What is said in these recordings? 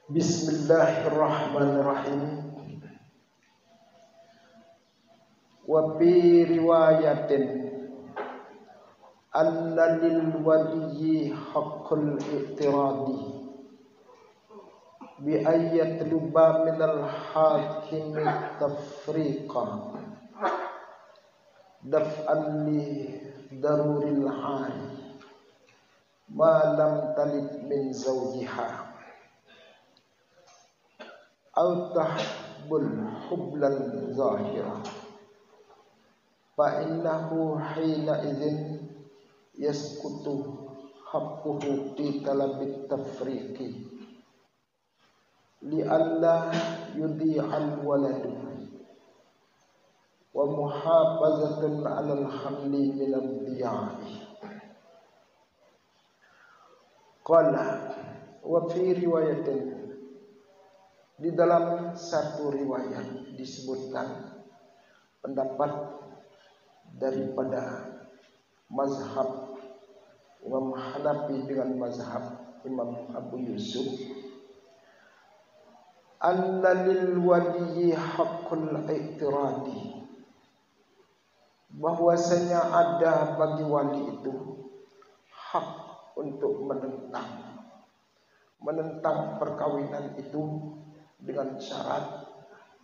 Bismillahirrahmanirrahim. Wa fi riwayatin anna lil waliyyi haqqul i'tiradi bi ayat luba minal hakimi tafriqa daf'an li daruril hali ma lam talid min zawjiha aw tahbul hublan zahira fa innahu hina idzin yaskutu haqquhu fi talabit tafriqi li alla yudhi'al waladu wa muhafazatun 'alal hamli min ad-diya'i. Qala wa fi riwayatin, di dalam satu riwayat disebutkan pendapat daripada mazhab Imam Hanafi dengan mazhab Imam Abu Yusuf, anna lil waliyyi haqqul i'tiradi, bahwasanya ada bagi wali itu hak untuk menentang perkawinan itu dengan syarat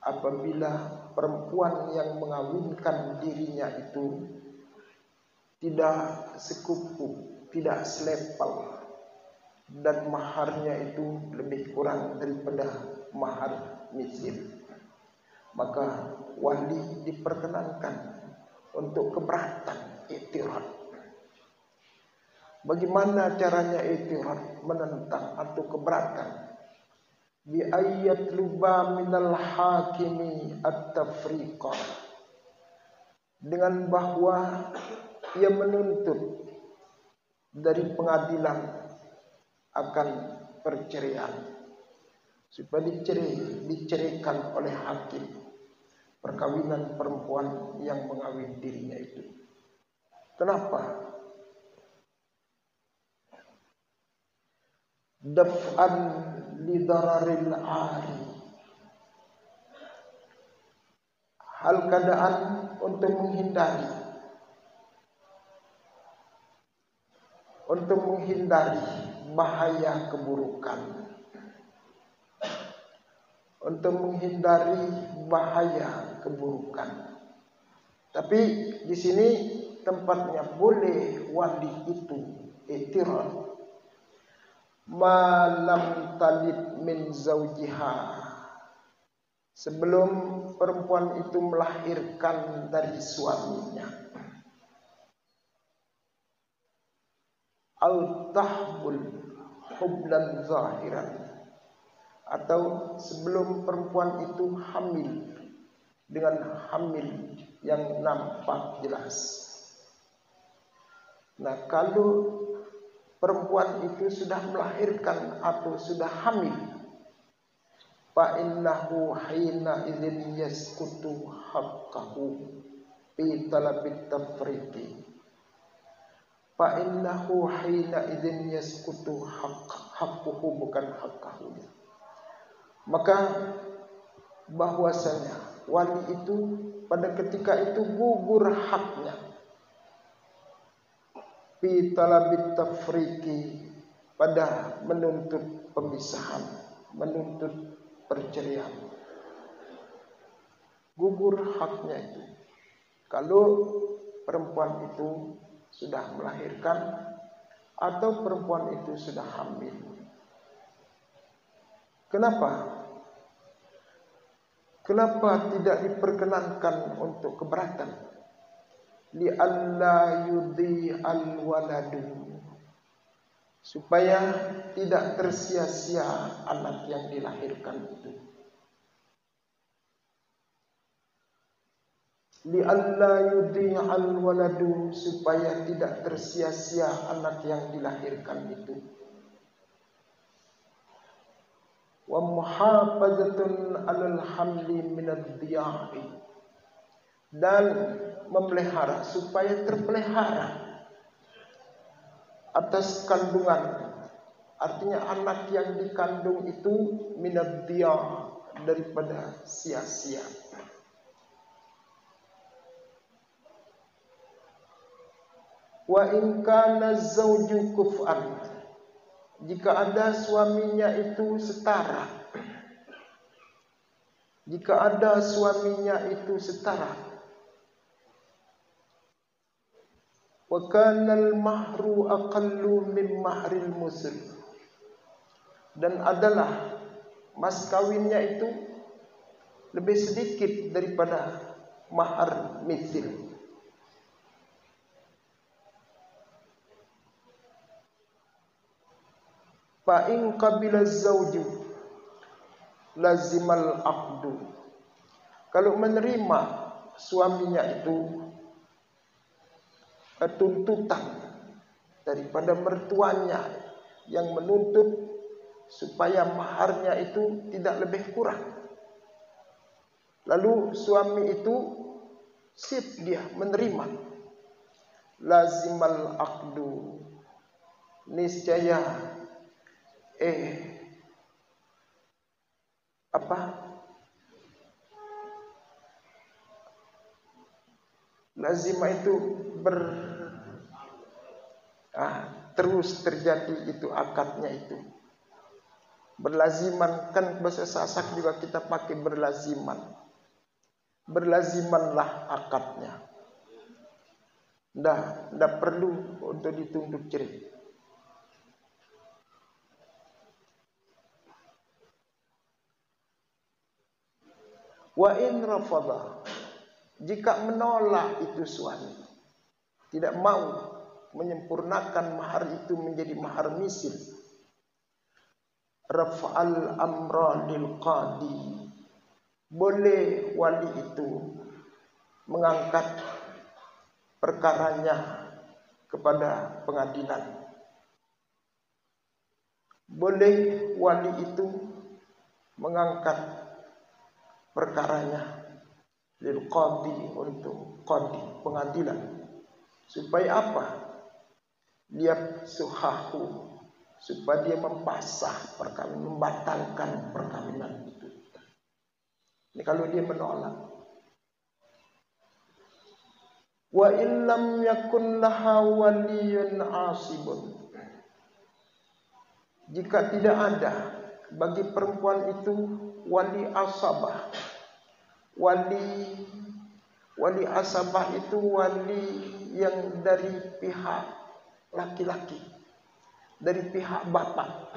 apabila perempuan yang mengawinkan dirinya itu tidak sekufu, tidak selepal, dan maharnya itu lebih kurang daripada mahar misir, maka wali diperkenankan untuk keberatan i'tirad. Bagaimana caranya i'tirad, menentang atau keberatan? Bi ayat luba minal hakimi at-tafriqa, dengan bahwa ia menuntut dari pengadilan akan perceraian, supaya diceraikan oleh hakim perkawinan perempuan yang mengawin dirinya itu. Kenapa? Daf'an lidararil ari, hal keadaan untuk menghindari bahaya keburukan, Tapi di sini tempatnya boleh wali itu i'tirad malam talid min zawjiha, sebelum perempuan itu melahirkan dari suaminya, au tahbul hublan zahiran, atau sebelum perempuan itu hamil dengan hamil yang nampak jelas. Nah, kalau perempuan itu sudah melahirkan atau sudah hamil, fa innahu hina idzin yaskutu haqqahu fi talabit tafriqi, fa innahu hina idzin yaskutu haqquhu, bukan haqqahu. Maka bahwasanya wali itu pada ketika itu gugur haknya fi talabit tafriqi, pada menuntut pemisahan, menuntut perceraian. Gugur haknya itu kalau perempuan itu sudah melahirkan atau perempuan itu sudah hamil. Kenapa tidak diperkenankan untuk keberatan? Li alla yudhi'al waladu, supaya tidak tersia-sia anak yang dilahirkan itu. Li alla yudhi'al waladu, supaya tidak tersia-sia anak yang dilahirkan itu. Wa muhafazatun 'alal hamli minad diya'i, dan memelihara, supaya terpelihara atas kandungan Artinya anak yang dikandung itu minadhiya, daripada sia-sia. Wa in kana zawju kuf'an, jika ada suaminya itu setara, jika ada suaminya itu setara, wa kana al-mahru aqallu min mahril muslim, dan adalah mas kawinnya itu lebih sedikit daripada mahar mithil. Fa in qabila az-zawju lazimal aqdu, kalau menerima suaminya itu tuntutan daripada mertuanya yang menuntut supaya maharnya itu tidak lebih kurang, lalu suami itu sip dia menerima, lazimal aqdu, niscaya lazimah itu terus terjadi itu akadnya itu. Berlaziman, kan bahasa Sasak juga kita pakai berlaziman. Berlazimanlah akadnya. Ndak perlu untuk dituntut cerai. Wa in rafadha, jika menolak itu suami, tidak mau menyempurnakan mahar itu menjadi mahar misil, raf'al amra lil qadi, boleh wali itu mengangkat perkaranya kepada pengadilan. Boleh wali itu mengangkat perkaranya lil qadi, untuk qadi, pengadilan. Supaya apa? Dia suhahu, supaya dia mempasah perkawinan, membatalkan perkawinan itu. Ini kalau dia menolak. Wa illam yakun laha waliyun asibun, jika tidak ada bagi perempuan itu wali asabah. Wali asabah itu wali yang dari pihak laki-laki, dari pihak bapak.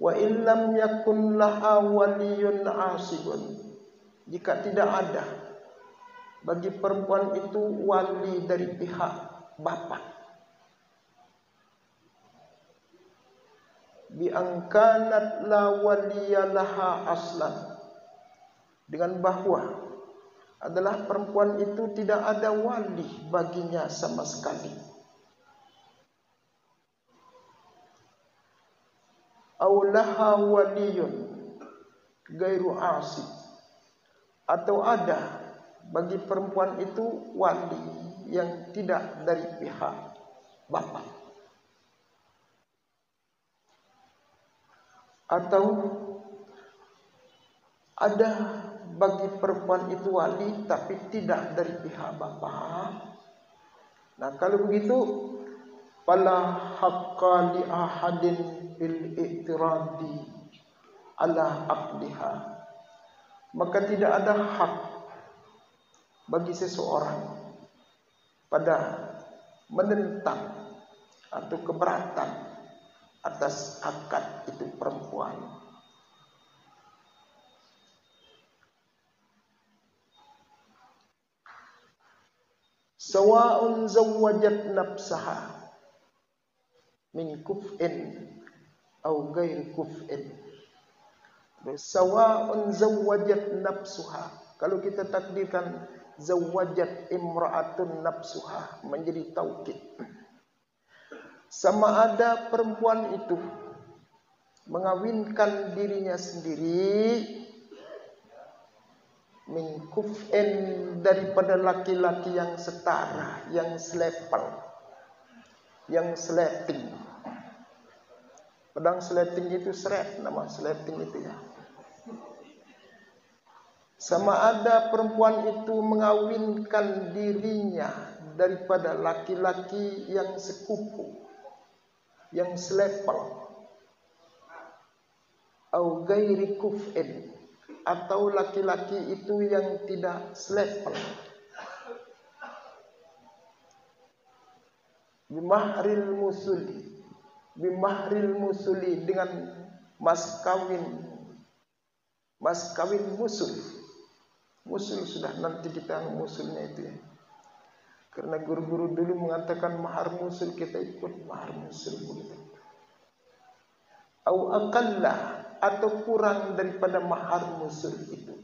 Wa illam yakun laha waliyun asibun, jika tidak ada bagi perempuan itu wali dari pihak bapak, bi angkanat la waliya laha aslan, dengan bahwa adalah perempuan itu tidak ada wali baginya sama sekali. Aw laha waliyun gairu asib, atau ada bagi perempuan itu wali yang tidak dari pihak bapak, atau ada bagi perempuan itu wali tapi tidak dari pihak bapak. Nah, kalau begitu fala haqqa li ahadin bil i'tiradi ala aqdiha, maka tidak ada hak bagi seseorang pada menentang atau keberatan atas akad itu perempuan. Sawa'un zawwajat nafsaha min kuf'in aw ghairi kuf'in. Sawa'un zawwajat nafsuha, kalau kita takdirkan zawwajat imra'atun nafsuha menjadi taukid, sama ada perempuan itu mengawinkan dirinya sendiri min kuf'in, daripada laki-laki yang setara, yang selevel, yang seleting, Pedang sleting itu seret, nama sleting itu ya. Sama ada perempuan itu mengawinkan dirinya daripada laki-laki yang sekupu, yang selepel, au gairi kuf'in, atau laki-laki itu yang tidak selepel, bimahril musuli, dengan mas kawin musul. Musul sudah, nanti kita musulnya itu ya. Karena guru-guru dulu mengatakan mahar musul, kita ikut mahar musul begitu. Au aqallah, atau kurang daripada mahar musul itu.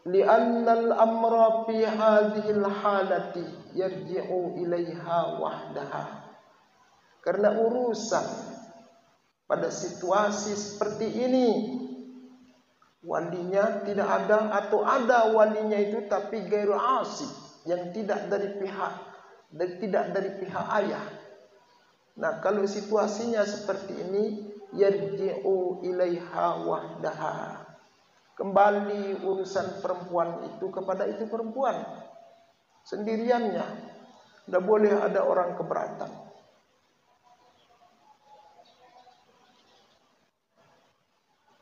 Li'annal amra fi hadhil halati yarji'u ilaiha wahdaha. Karena urusan pada situasi seperti ini, walinya tidak ada, atau ada walinya itu tapi gairu asib, yang tidak dari pihak ayah. Nah, kalau situasinya seperti ini, yarji'u ilaiha wahdaha, kembali urusan perempuan itu kepada itu perempuan sendiriannya. Tidak boleh ada orang keberatan.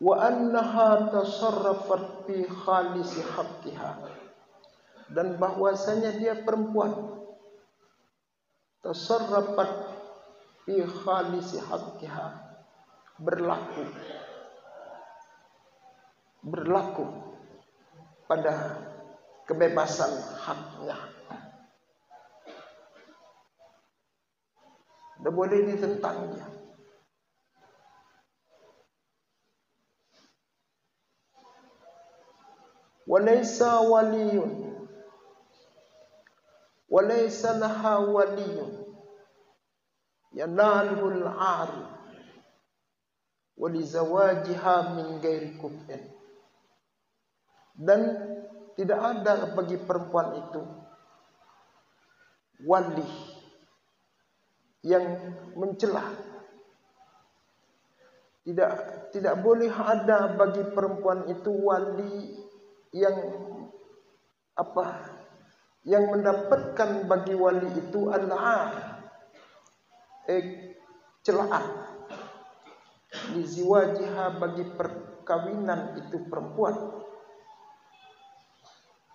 Wa annaha tasarrafat fi khalisi haqqiha, dan bahwasanya dia perempuan tasarrafat fi khalisi haqqiha, berlaku pada kebebasan haknya. Tidak boleh ditentangnya. Walaysa waliyun, walaysa laha waliyun yanalul ari walizawajiha min ghairi kuf'in. Dan tidak ada bagi perempuan itu wali yang mencela. Tidak boleh ada bagi perempuan itu wali yang mendapatkan bagi wali itu al-'ar, celaan, liziwajiha, bagi perkawinan itu perempuan,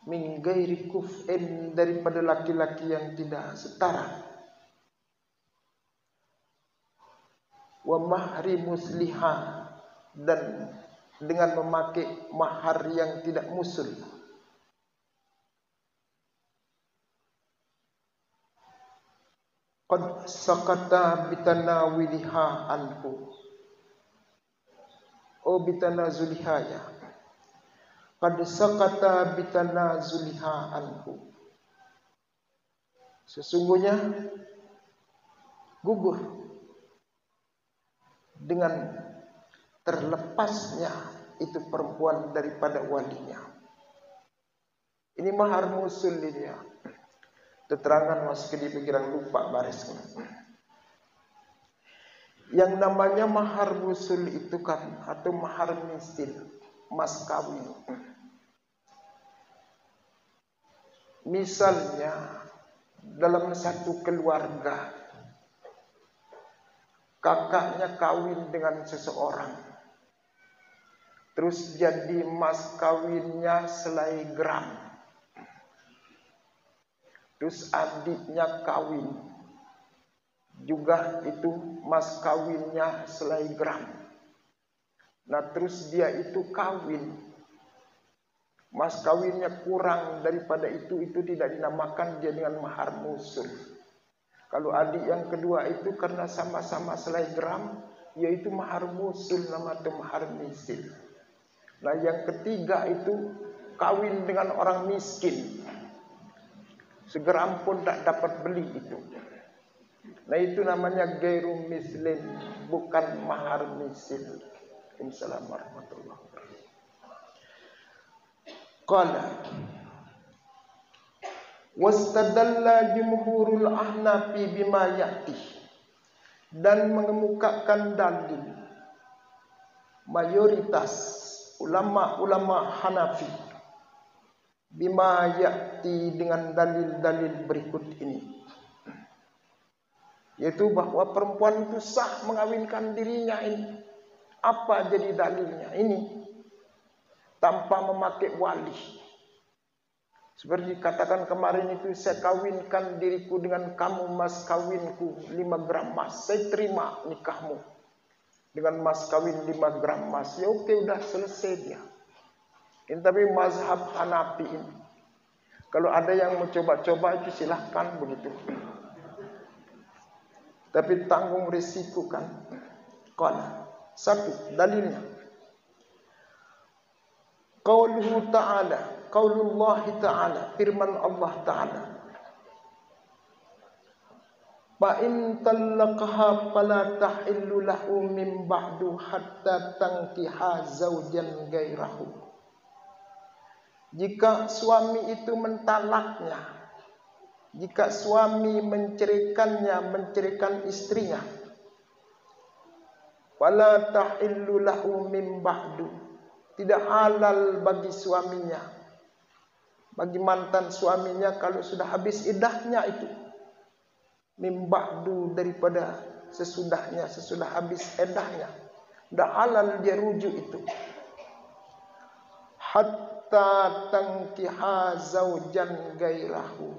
min ghairi kuf'in, daripada laki-laki yang tidak setara, wa mahri musliha, dan dengan memakai mahar yang tidak musul. Qad sakata bitanawiliha anhu, bitanazuliha ya. Qad sakata bitanazuliha anhu, sesungguhnya gugur dengan terlepasnya itu perempuan daripada walinya. Ini mahar musul ini ya. Keterangan masuk di pikiran, lupa baris. Yang namanya mahar musul itu kan, atau mahar misil, mas kawin. Misalnya dalam satu keluarga, kakaknya kawin dengan seseorang, terus jadi mas kawinnya selai gram, terus adiknya kawin juga itu mas kawinnya selai gram. Nah, terus dia itu kawin, mas kawinnya kurang daripada itu tidak dinamakan dia dengan mahar musul. Kalau adik yang kedua itu karena sama-sama selai gram, yaitu mahar musul, nama itu mahar misil. Nah, yang ketiga itu kawin dengan orang miskin, segram pun tak dapat beli itu. Nah, itu namanya gairu mislin, bukan mahar misil. Assalamualaikum warahmatullahi wabarakatuh. Qala Wastadalla jumhurul ahnafi bima ya'ti, dan mengemukakan dalil mayoritas ulama-ulama Hanafi bima ya'ti, dengan dalil-dalil berikut ini, yaitu bahwa perempuan itu sah mengawinkan dirinya ini. Apa jadi dalilnya ini? Tanpa memakai wali. Seperti katakan kemarin itu, saya kawinkan diriku dengan kamu, mas kawinku 5 gram emas, saya terima nikahmu dengan mas kawin 5 gram emas. Ya oke, udah selesai dia. Ini tapi mazhab Hanafi ini, kalau ada yang mau coba-coba itu silahkan begitu, tapi tanggung risiko kan. Qala, satu dalilnya qauluhu ta'ala, qaulullahi ta'ala, firman Allah ta'ala, fa in talaqaha fala tahillu lahu min ba'du hatta tankiha zaujan gairahu. Jika suami itu mentalaknya, jika suami menceraikan istrinya, fala tahillu lahu min ba'du, tidak halal bagi suaminya, bagi mantan suaminya kalau sudah habis iddahnya itu, min ba'du, daripada sesudahnya, sesudah habis iddahnya, tidak halal dia rujuk itu. Hatta tankiha zaujan gairahu,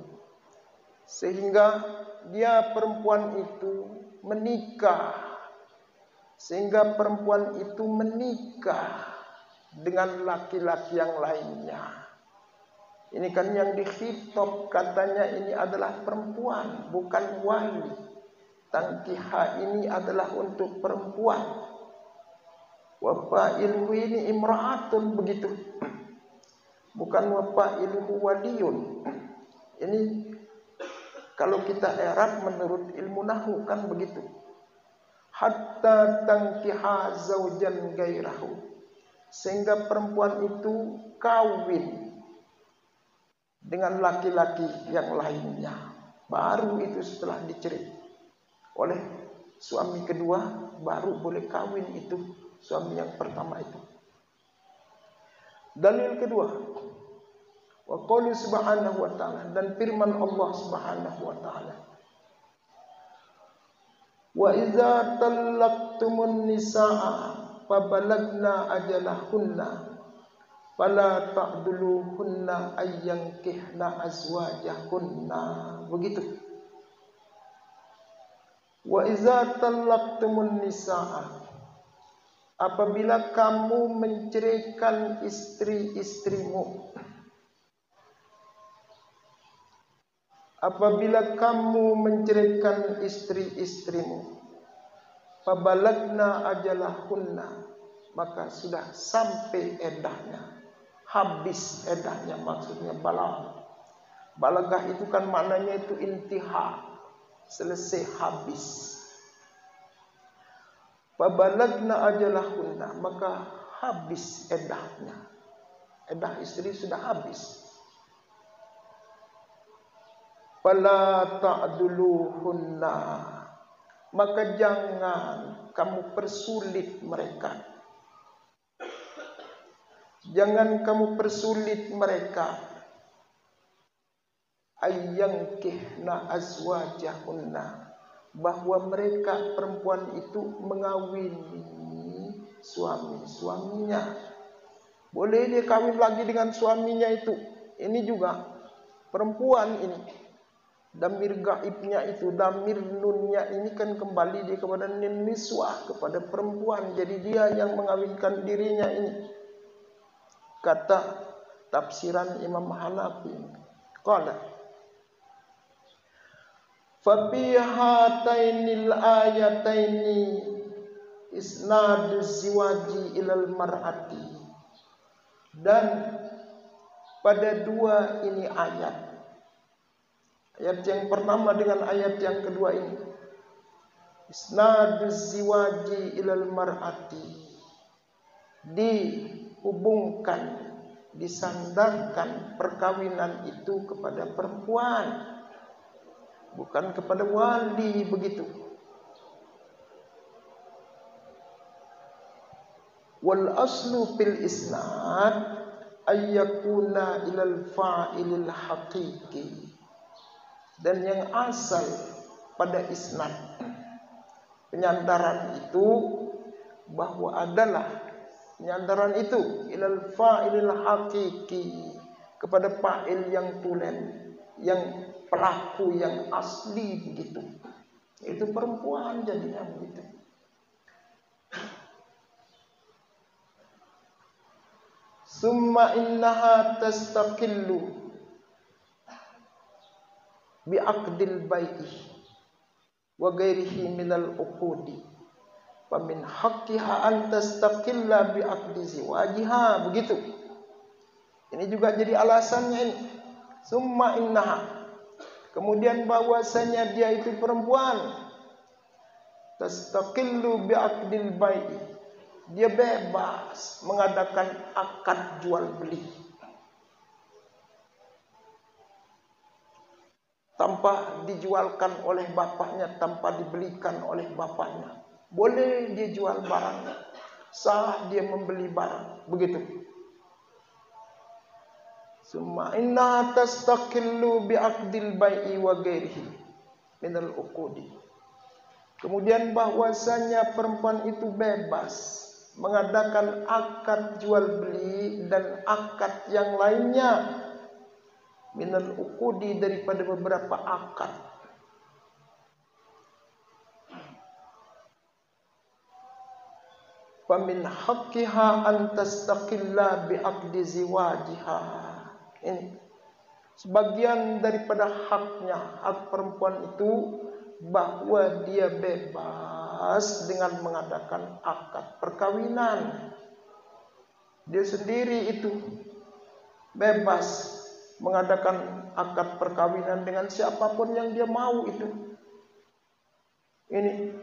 sehingga dia perempuan itu menikah, sehingga perempuan itu menikah dengan laki-laki yang lainnya. Ini kan yang dikhitab, katanya ini adalah perempuan, bukan wali. Tankiha ini adalah untuk perempuan. Wa fa'iluhu ini imra'atun, begitu. Bukan wa fa'iluhu waliyun. Ini kalau kita i'rab menurut ilmu nahwu kan begitu. Hatta tankiha zaujan gairahu, sehingga perempuan itu kawin dengan laki-laki yang lainnya. Baru itu setelah dicerai oleh suami kedua, baru boleh kawin itu suami yang pertama itu. Dalil kedua, wa qaulu subhanahu wa ta'ala, dan firman Allah subhanahu wa ta'ala, wa idza talaqtumun nisaa fabalagna ajalahunna fala ta'duluhunna ayyankihna azwajahunna, begitu. Wa idza talaqtumun nisaa, apabila kamu menceraikan istri-istrimu, apabila kamu menceraikan istri-istrimu, fabalagna ajalahunna, maka sudah sampai eddahnya, habis eddahnya, maksudnya balag. Balagah itu kan maknanya itu intiha, selesai, habis. Fabalagna ajalahunna, maka habis eddahnya, eddah istri sudah habis. Fala ta'duluhunna, maka jangan kamu persulit mereka. Jangan kamu persulit mereka. Ayyankihna azwajahunna, bahwa mereka perempuan itu mengawini suami-suaminya. Boleh dia kawin lagi dengan suaminya itu. Ini juga perempuan ini. Damir gaibnya itu, damir nunnya ini kan kembali dia kepada niswah, kepada perempuan. Jadi dia yang mengawinkan dirinya ini. Kata tafsiran Imam Hanafi, qala fa bi hatainil ayataini isnadu ziwaji ilal mar'ati, dan pada dua ini ayat yang pertama dengan ayat yang kedua ini, isnadu ziwaji ilal mar'ati, dihubungkan disandarkan perkawinan itu kepada perempuan, bukan kepada wali, begitu. Wal aslu fil isnad ayyakuna ilal fa'ilil haqiqi. Dan yang asal pada isnad, penyandaran itu, bahwa adalah penyandaran itu ilal fa'ilil haqiqi, kepada fa'il yang tulen, yang pelaku yang asli, begitu. Itu perempuan jadinya begitu. Summa innaha tastaqillu bi'aqdil bai'i wa ghairihi minal uqudi wa min haqqiha an tastaqilla bi'aqdi ziwajiha, begitu. Ini juga jadi alasannya ini. Summa innaha, kemudian bahwasanya dia itu perempuan, tastaqillu bi'aqdil bai'i, dia bebas mengadakan akad jual beli tanpa dijualkan oleh bapaknya, tanpa dibelikan oleh bapaknya. Boleh dia jual barangnya, sah dia membeli barang, begitu. Summa inna tastaqillu bi'aqdil bai'i wa ghairihi minal uqudi. Kemudian bahwasanya perempuan itu bebas mengadakan akad jual beli dan akad yang lainnya, minal uqudi, daripada beberapa akad. Wa min haqqiha an tastaqilla bi'aqdi ziwajiha. Ini sebagian daripada haknya, hak perempuan itu, bahwa dia bebas dengan mengadakan akad perkawinan. Dia sendiri itu bebas mengadakan akad perkawinan dengan siapapun yang dia mau itu. Ini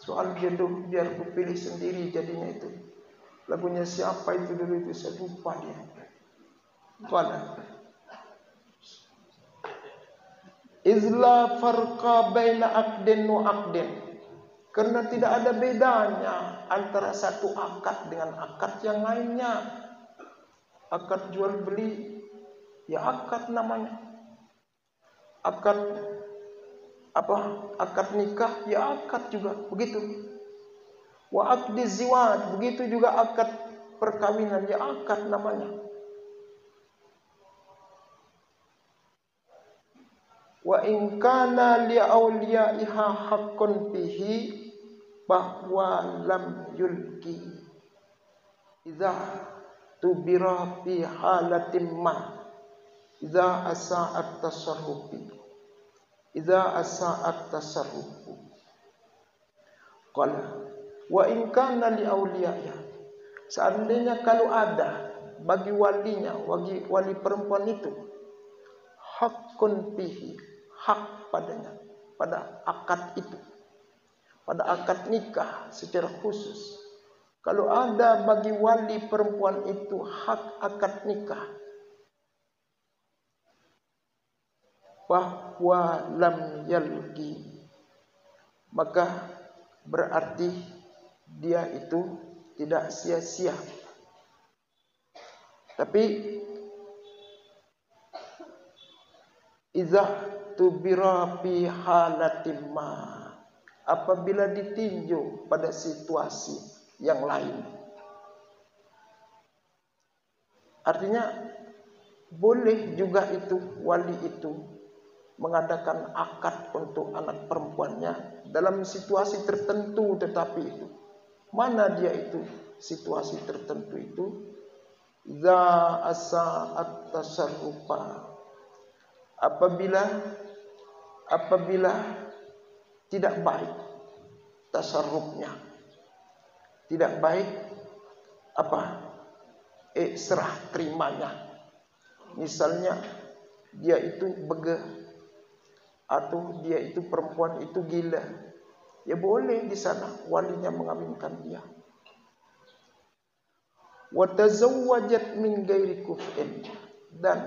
soal jodoh biar kupilih sendiri jadinya itu. Lagunya siapa itu dulu itu, saya lupa dia. Qala izla farqa baina aqdin wa aqdin, karena tidak ada bedanya antara satu akad dengan akad yang lainnya. Akad jual beli ya akad namanya. Akad apa? Akad nikah ya akad juga, begitu. Wa aqdi ziwaj, begitu juga akad perkawinan ya akad namanya. Wa in kana li awliyaiha haqqun fihi bahwa lam yulki idza tubira fi halatin ma idza asa'at tasarrufi idza asa'at tasarrufu. Qala wa in kana li awliyaiha, seandainya kalau ada bagi walinya, wali perempuan itu, haqqun fihi, hak padanya, pada akad itu, pada akad nikah secara khusus. Kalau ada bagi wali perempuan itu hak akad nikah, bahwa lam yalqi, maka berarti dia itu tidak sia-sia. Tapi iza tubira fi halatin ma, apabila ditinjau pada situasi yang lain. Artinya boleh juga itu wali itu mengadakan akad untuk anak perempuannya dalam situasi tertentu, tetapi itu mana dia itu situasi tertentu itu, iza asa'at tasarrufa, apabila tidak baik tasarrufnya, tidak baik serah terimanya. Misalnya dia itu bege, atau dia itu perempuan itu gila, ya boleh di sana walinya mengawinkan dia. wa tazawwajat min ghairi kuf'in, dan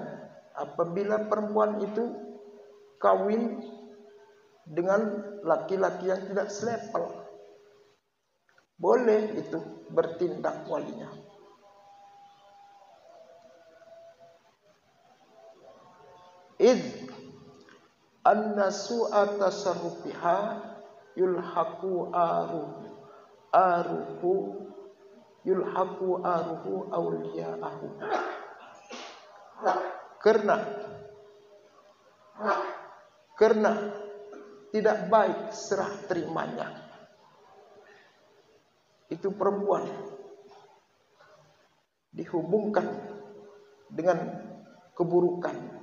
apabila perempuan itu kawin dengan laki-laki yang tidak selevel, boleh itu bertindak walinya. Idh anna su'a tasarrufiha yulhaqu aruhu awliya'ahu. Karena tidak baik serah terimanya itu perempuan dihubungkan dengan keburukannya.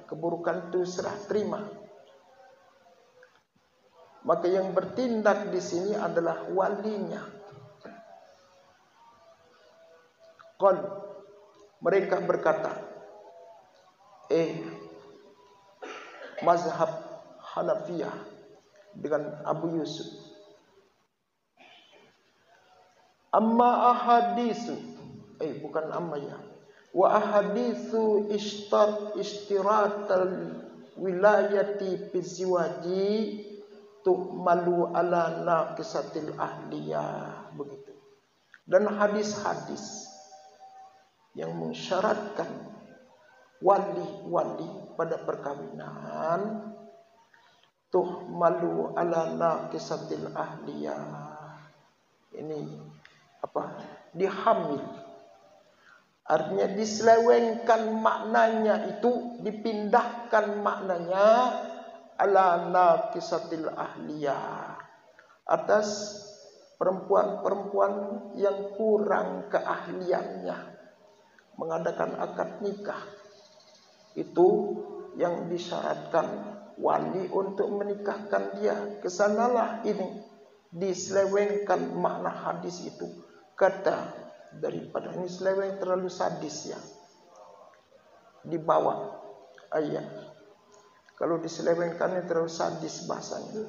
Keburukan itu serah terima. Maka yang bertindak di sini adalah walinya. Qal, mereka berkata, mazhab Hanafiyah dengan Abu Yusuf, amma ahadisu, bukan amma ya, wa ahadithu ishtiratal wilayati fi ziwaji tu'malu ala naqisatil ahliyah, begitu. Dan hadis-hadis yang mensyaratkan wali-wali pada perkawinan tu'malu ala naqisatil ahliyah, ini dihamil. Artinya diselewengkan maknanya, itu dipindahkan maknanya ala naqisatil ahliyah, atas perempuan-perempuan yang kurang keahliannya mengadakan akad nikah. Itu yang disyaratkan wali untuk menikahkan dia. Kesanalah ini diselewengkan makna hadis itu. Kata daripada ini seleweng terlalu sadis ya, dibawa ayat. Kalau diselewengkannya terlalu sadis bahasanya.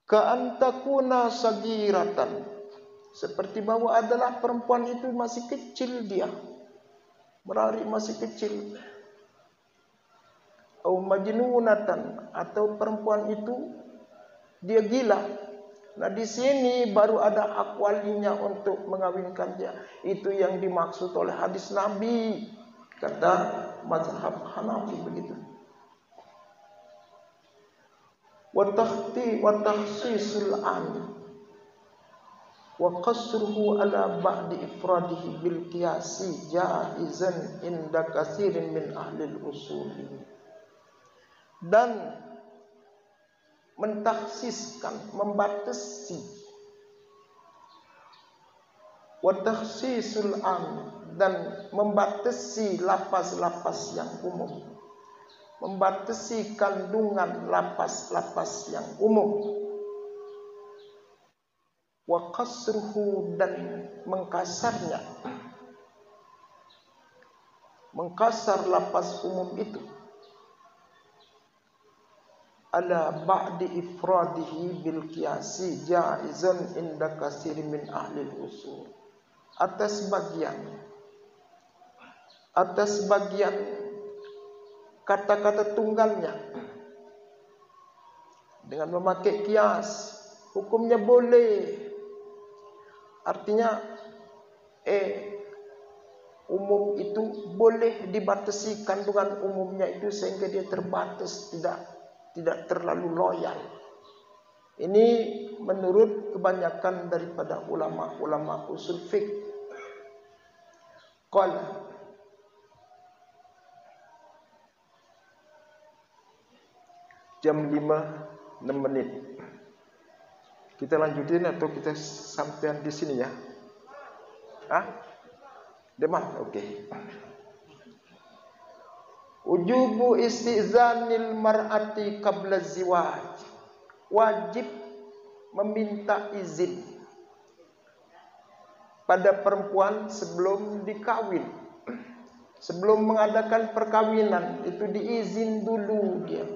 Ka'antakuna sagiratan, seperti bahwa adalah perempuan itu masih kecil, dia merari masih kecil. Au majnunatan, atau perempuan itu dia gila. Nah di sini baru ada hak walinya untuk mengawinkan dia. Itu yang dimaksud oleh hadis Nabi, kata mazhab Hanafi begitu. Wa tahsisul ami wa qasruhu ala ba'di ifradihi bil qiyasi jaizan inda katsirin min ahli al-usul. Dan mentakhsiskan, membatasi, wa takhsisul am, dan membatasi lafaz-lafaz yang umum, membatasi kandungan lafaz-lafaz yang umum. Wa qasruhu, dan mengkasarnya, mengkasar lafaz umum itu, ala ba'di ifradihi bil qiyasi jaizun inda katsiri min ahli usul, atas bagian kata-kata tunggalnya dengan memakai kias, hukumnya boleh. Artinya umum itu boleh dibatasi kandungan umumnya itu sehingga dia terbatas, tidak terlalu loyal. Ini menurut kebanyakan daripada ulama-ulama usul fiqh. Qala, jam 5:06. Kita lanjutin atau kita sampean di sini ya? Demam, oke. Ujubu istizanil mar'ati qabla ziwaj, wajib meminta izin pada perempuan sebelum dikawin, sebelum mengadakan perkawinan itu diizin dulu dia.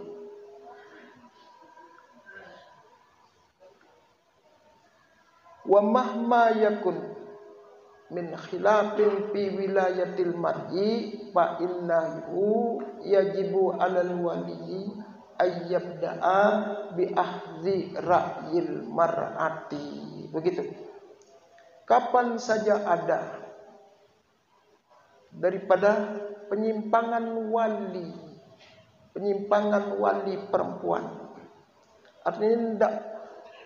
Wa mahma yakun min khilafin fi wilayatil mar'i fa innahu yajibu 'alal waliyyi ayyabda'a bi ahzi ra'yil mar'ati. Begitu. Kapan saja ada daripada penyimpangan wali perempuan, artinya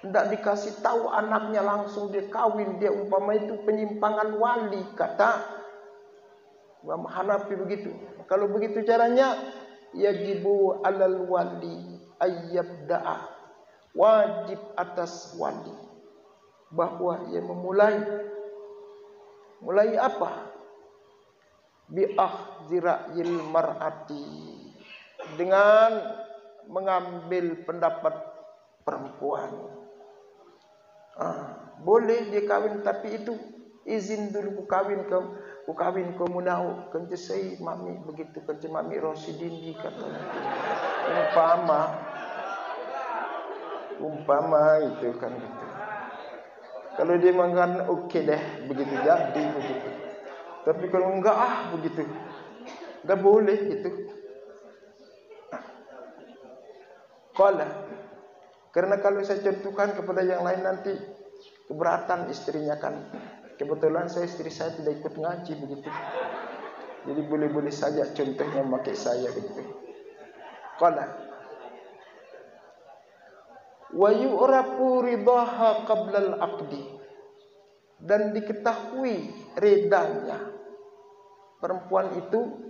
tidak dikasih tahu anaknya langsung dia kawin, dia umpama itu penyimpangan wali, kata Imam Hanafi begitu. Kalau begitu caranya, yajibu 'alal wali ayyabda'a, wajib atas wali bahwa ia mulai apa? Bi ahzira'il mar'ati, dengan mengambil pendapat perempuan. Boleh dia kawin, tapi itu izin dulu ku kawin kamu nau kente sei mami begitu, kente mami Rosidin di kata umpama itu kan gitu. Kalau dia mengatakan oke deh begitu, jadi begitu. Tapi kalau enggak begitu, enggak boleh gitu. Karena kalau saya contohkan kepada yang lain nanti keberatan istrinya kan. Kebetulan istri saya tidak ikut ngaji begitu. Jadi boleh-boleh saja contohnya memakai saya begitu. Wa yu'rafu ridaha qabla al-aqdi, dan diketahui redanya perempuan itu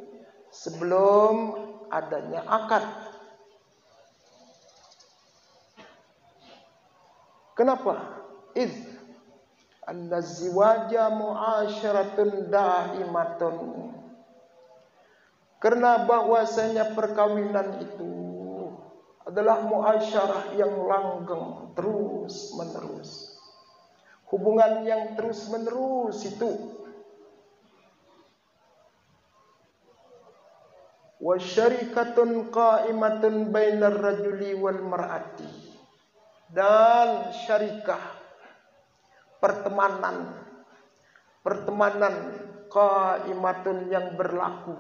sebelum adanya akad. Kenapa? An-ziwaja mu'asyaratun da'imatun, karena bahwasanya perkawinan itu adalah muasyarah yang langgeng, terus menerus. Hubungan yang terus menerus itu. Wa syarikatun qa'imatun bainar rajuli wal mar'ati, dan syarikah, pertemanan qa'imatun yang berlaku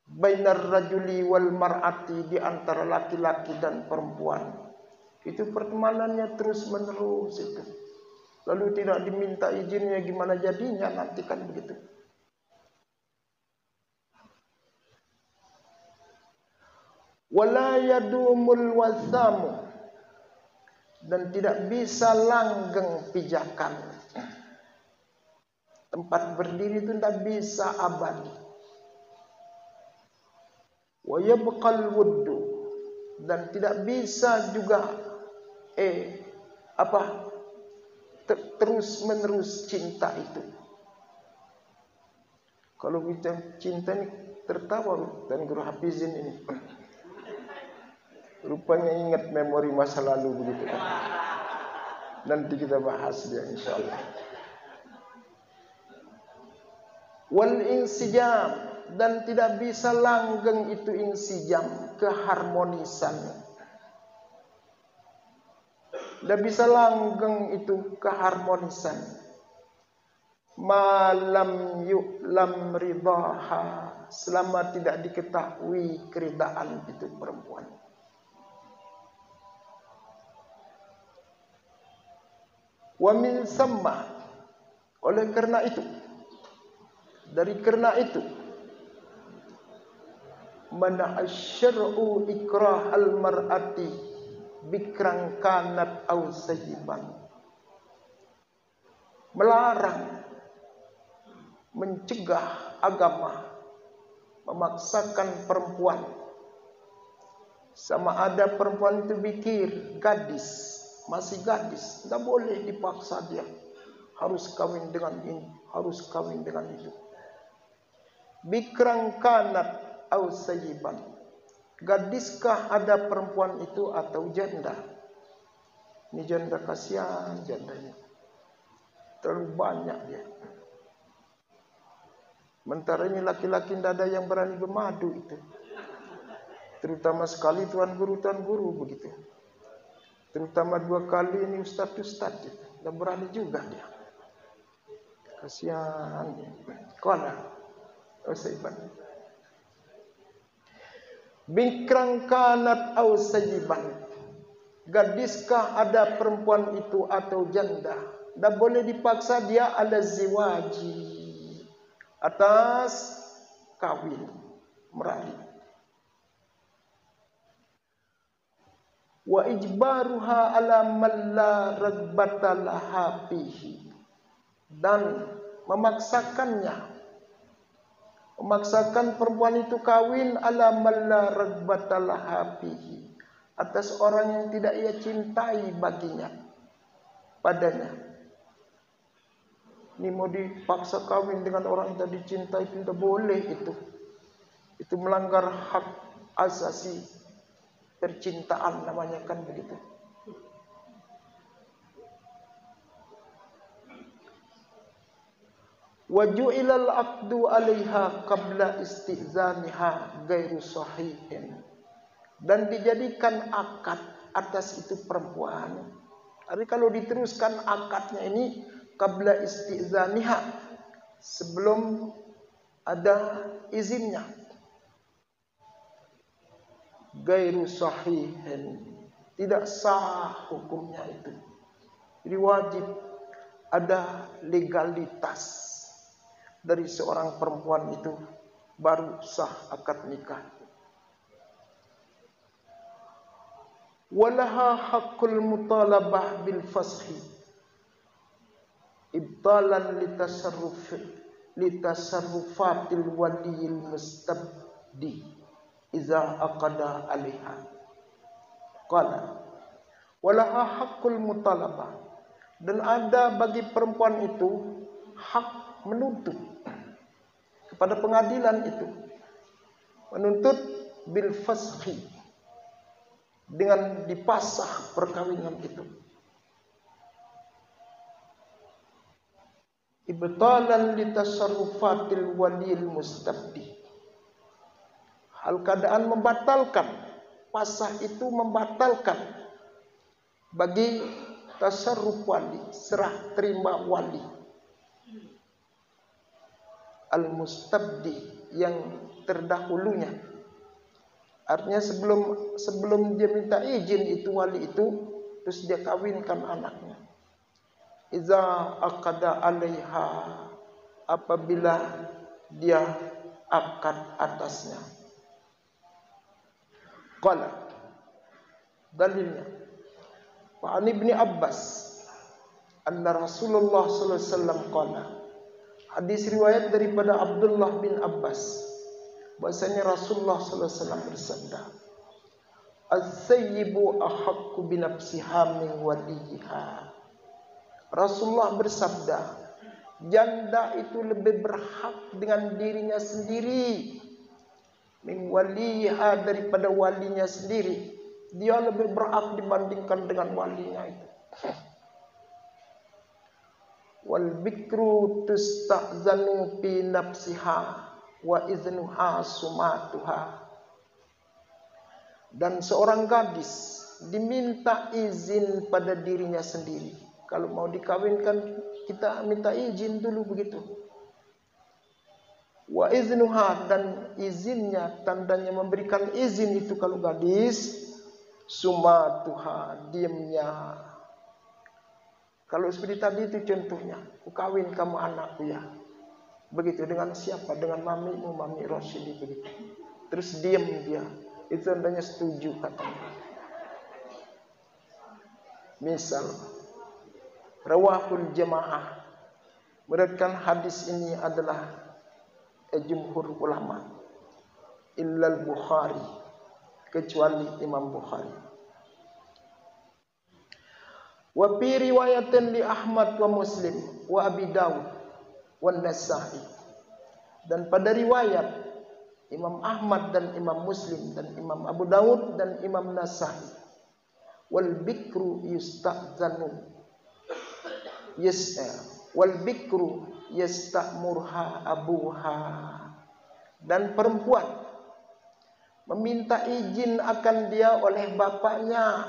bainar rajuli wal mar'ati, di antara laki-laki dan perempuan. Itu pertemanannya terus menerus itu. Lalu tidak diminta izinnya, gimana jadinya nanti kan begitu. Wala yadumul wasamu, dan tidak bisa langgeng pijakan. Tempat berdiri itu tidak bisa abadi. Wa yabqal wuddu, dan tidak bisa juga terus menerus cinta itu. Kalau kita cinta ini tertawa dan Guru Hafizin ini. Rupanya ingat memori masa lalu begitu kan. Nanti kita bahas dia insyaallah. Wal insijam, dan tidak bisa langgeng itu insijam, keharmonisan. Tidak bisa langgeng itu keharmonisan. Malam yu'lam ridaha, selama tidak diketahui keridaan itu perempuan. Wa min samma, oleh karena itu, dari karena itu, mana asyar'u ikrah al-mar'ati bikran kanat aw sayyiban, melarang, mencegah agama memaksakan perempuan, sama ada perempuan itu bikir, gadis, masih gadis, tidak boleh dipaksa dia harus kawin dengan ini, harus kawin dengan itu. Bikran kanat au sayyiban, gadiskah ada perempuan itu atau janda? Ini janda, kasihan jandanya, terlalu banyak dia. Sementara ini laki-laki tidak ada yang berani bermadu itu, terutama sekali tuan guru begitu. Terutama 2 kali ini ustaz itu. Udah berani juga dia. Kasihan. Qala Usaiban. Bikrang kanat aw sayyiban. Gadiskah ada perempuan itu atau janda? Tak boleh dipaksa dia ala ziwaji. Atas kawin. Meraih. Wa ijbaruha ala man la ragbata laha fihi, dan memaksakan perempuan itu kawin ala man la ragbata laha fihi, atas orang yang tidak ia cintai baginya padanya. Ini mau dipaksa kawin dengan orang yang tidak dicintai, itu tidak boleh itu. Itu melanggar hak asasi percintaan namanya, kan begitu. Wa ju'ilal aqdu 'alaiha qabla istizaniha ghairu sahihin, dan dijadikan akad atas itu perempuan. Tapi kalau diteruskan akadnya ini qabla istizaniha, sebelum ada izinnya, gairu sahihin, tidak sah hukumnya itu. Jadi wajib ada legalitas dari seorang perempuan itu baru sah akad nikah. Walaha haqqul mutalabah bil fashi ibtalan litasarrufatil waliyil mustabdi iza aqada 'alaiha. Qala walaha haqqul mutalabah, dan ada bagi perempuan itu hak menuntut kepada pengadilan itu, menuntut bil fashi, dengan dipasah perkawinan itu, ibtalan litasarrufatil waliyil mustabdi, hal keadaan membatalkan, pasah itu membatalkan bagi tasarruf wali, serah terima wali, al-mustabdi, yang terdahulunya. Artinya sebelum dia minta izin itu wali itu, terus dia kawinkan anaknya. Iza aqada 'alaiha, apabila dia akad atasnya. Qala, dalilnya, wa an ibni Abbas anna Rasulullah sallallahu alaihi wasallam qala, hadis riwayat daripada Abdullah bin Abbas, bahasanya Rasulullah sallallahu alaihi wasallam bersabda, as-sayyibu ahaqqu bi nafsiha min waliha. Rasulullah bersabda, janda itu lebih berhak dengan dirinya sendiri, min waliha, daripada walinya sendiri. Dia lebih berhak dibandingkan dengan walinya itu. Wal bikru tusta'zanu fi nafsiha wa iznuha sumatuha, dan seorang gadis diminta izin pada dirinya sendiri. Kalau mau dikawinkan kita minta izin dulu begitu. Wa iznuha, dan izinnya, tandanya memberikan izin itu kalau gadis, sumatuha, diamnya. Kalau seperti tadi itu contohnya, aku kawin kamu anakku ya. Begitu, dengan siapa? Dengan mamimu, Mami Rosyidi, begitu. Terus diam dia, itu tandanya setuju katanya. Misal, rawahul jamaah, meriwayatkan hadis ini adalah jumhur ulama, illal Bukhari, kecuali Imam Bukhari. Wa fi riwayatin li Ahmad wa Muslim wa Abi Dawud wa Nasa'i, dan pada riwayat Imam Ahmad dan Imam Muslim dan Imam Abu Dawud dan Imam Nasa'i, wal bikru yusta'zanu wal bikru yastamurha abuha, dan perempuan meminta izin akan dia oleh bapaknya.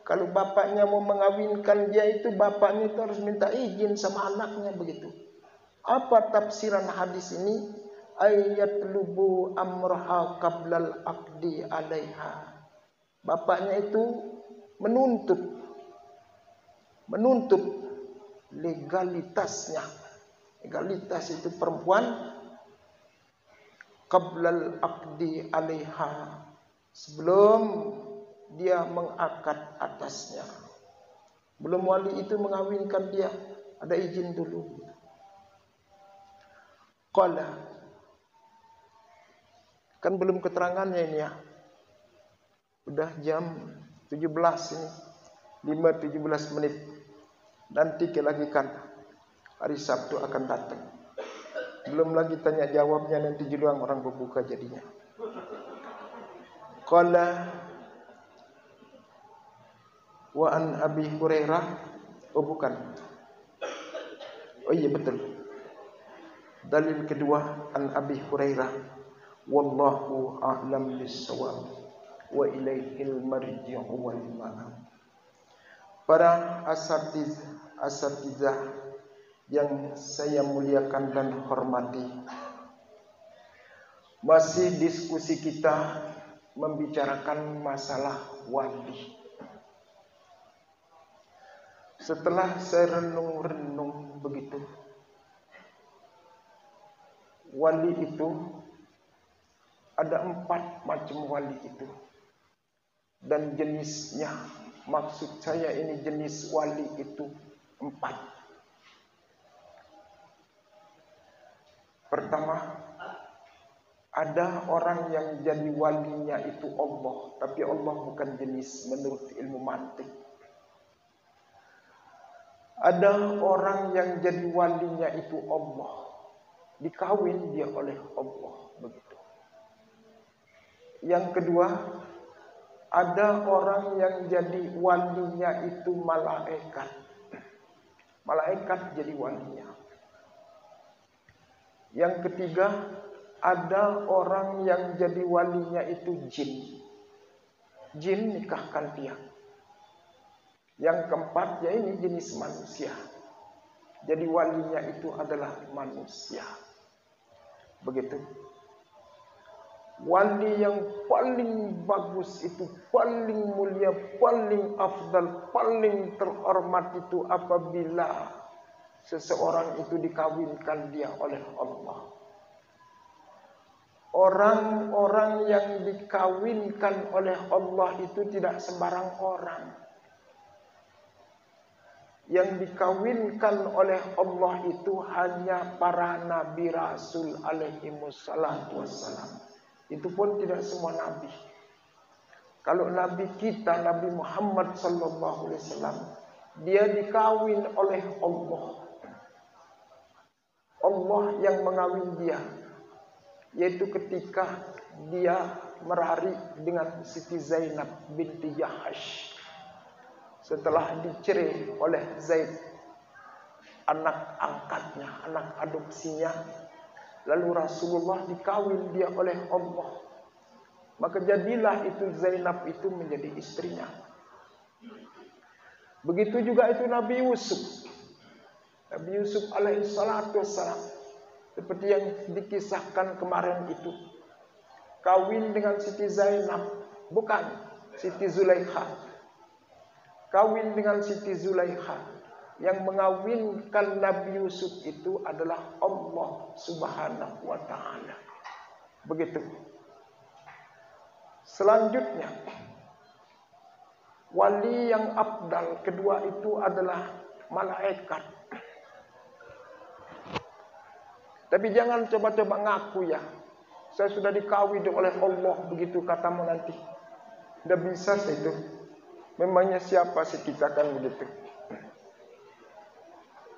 Kalau bapaknya mau mengawinkan dia itu, bapaknya itu harus minta izin sama anaknya begitu. Apa tafsiran hadis ini? Ayat lubu amroha qablal aqdi alaiha. Bapaknya itu menuntut legalitasnya. Legalitas itu perempuan qablal aqdi alaiha, sebelum dia mengakad atasnya. Belum wali itu mengawinkan dia, ada izin dulu. Qala, kan belum keterangannya ini ya. Udah jam 17 ini, 5:17 menit. Nanti lagi kan hari Sabtu akan datang. Belum lagi tanya jawabnya, nanti juruang orang berbuka jadinya. Qala wa an Abi Hurairah. Oh bukan. Oh iya betul. Dalil kedua an Abi Hurairah. Wallahu a'lam bis-shawab wa ilaihil marji'u wal ma'ab. Para asatizah yang saya muliakan dan hormati, masih diskusi kita membicarakan masalah wali. Setelah saya renung-renung begitu, wali itu ada 4 macam wali itu, dan jenisnya. Maksud saya ini jenis wali itu 4. Pertama, ada orang yang jadi walinya itu Allah, tapi Allah bukan jenis menurut ilmu mantik. Ada orang yang jadi walinya itu Allah, dikawin dia oleh Allah begitu. Yang kedua, ada orang yang jadi walinya itu malaikat. Malaikat jadi walinya. Yang ketiga, ada orang yang jadi walinya itu jin. Jin nikahkan dia. Yang keempat, ya ini jenis manusia. Jadi walinya itu adalah manusia. Begitu. Wali yang paling bagus itu, paling mulia, paling afdal, paling terhormat itu apabila seseorang itu dikawinkan dia oleh Allah. Orang-orang yang dikawinkan oleh Allah itu tidak sembarang orang. Yang dikawinkan oleh Allah itu hanya para nabi rasul alaihimussalatu wassalam. Itu pun tidak semua nabi. Kalau nabi kita, Nabi Muhammad sallallahu alaihi wasallam, dia dikawin oleh Allah. Allah yang mengawin dia, yaitu ketika dia merari dengan Siti Zainab binti Jahash. Setelah dicerai oleh Zaid, anak angkatnya, anak adopsinya, lalu Rasulullah dikawin dia oleh Allah. Maka jadilah itu Zainab itu menjadi istrinya. Begitu juga itu Nabi Yusuf. Nabi Yusuf alaihi salatu wassalam, seperti yang dikisahkan kemarin itu, kawin dengan Siti Zainab, bukan Siti Zulaikha. Kawin dengan Siti Zulaikha. Yang mengawinkan Nabi Yusuf itu adalah Allah Subhanahu wa ta'ala. Begitu. Selanjutnya, wali yang afdal kedua itu adalah malaikat. Tapi jangan coba-coba ngaku ya, saya sudah dikawin oleh Allah, begitu katamu nanti. Tidak bisa itu. Memangnya siapa sih kita kan begitu.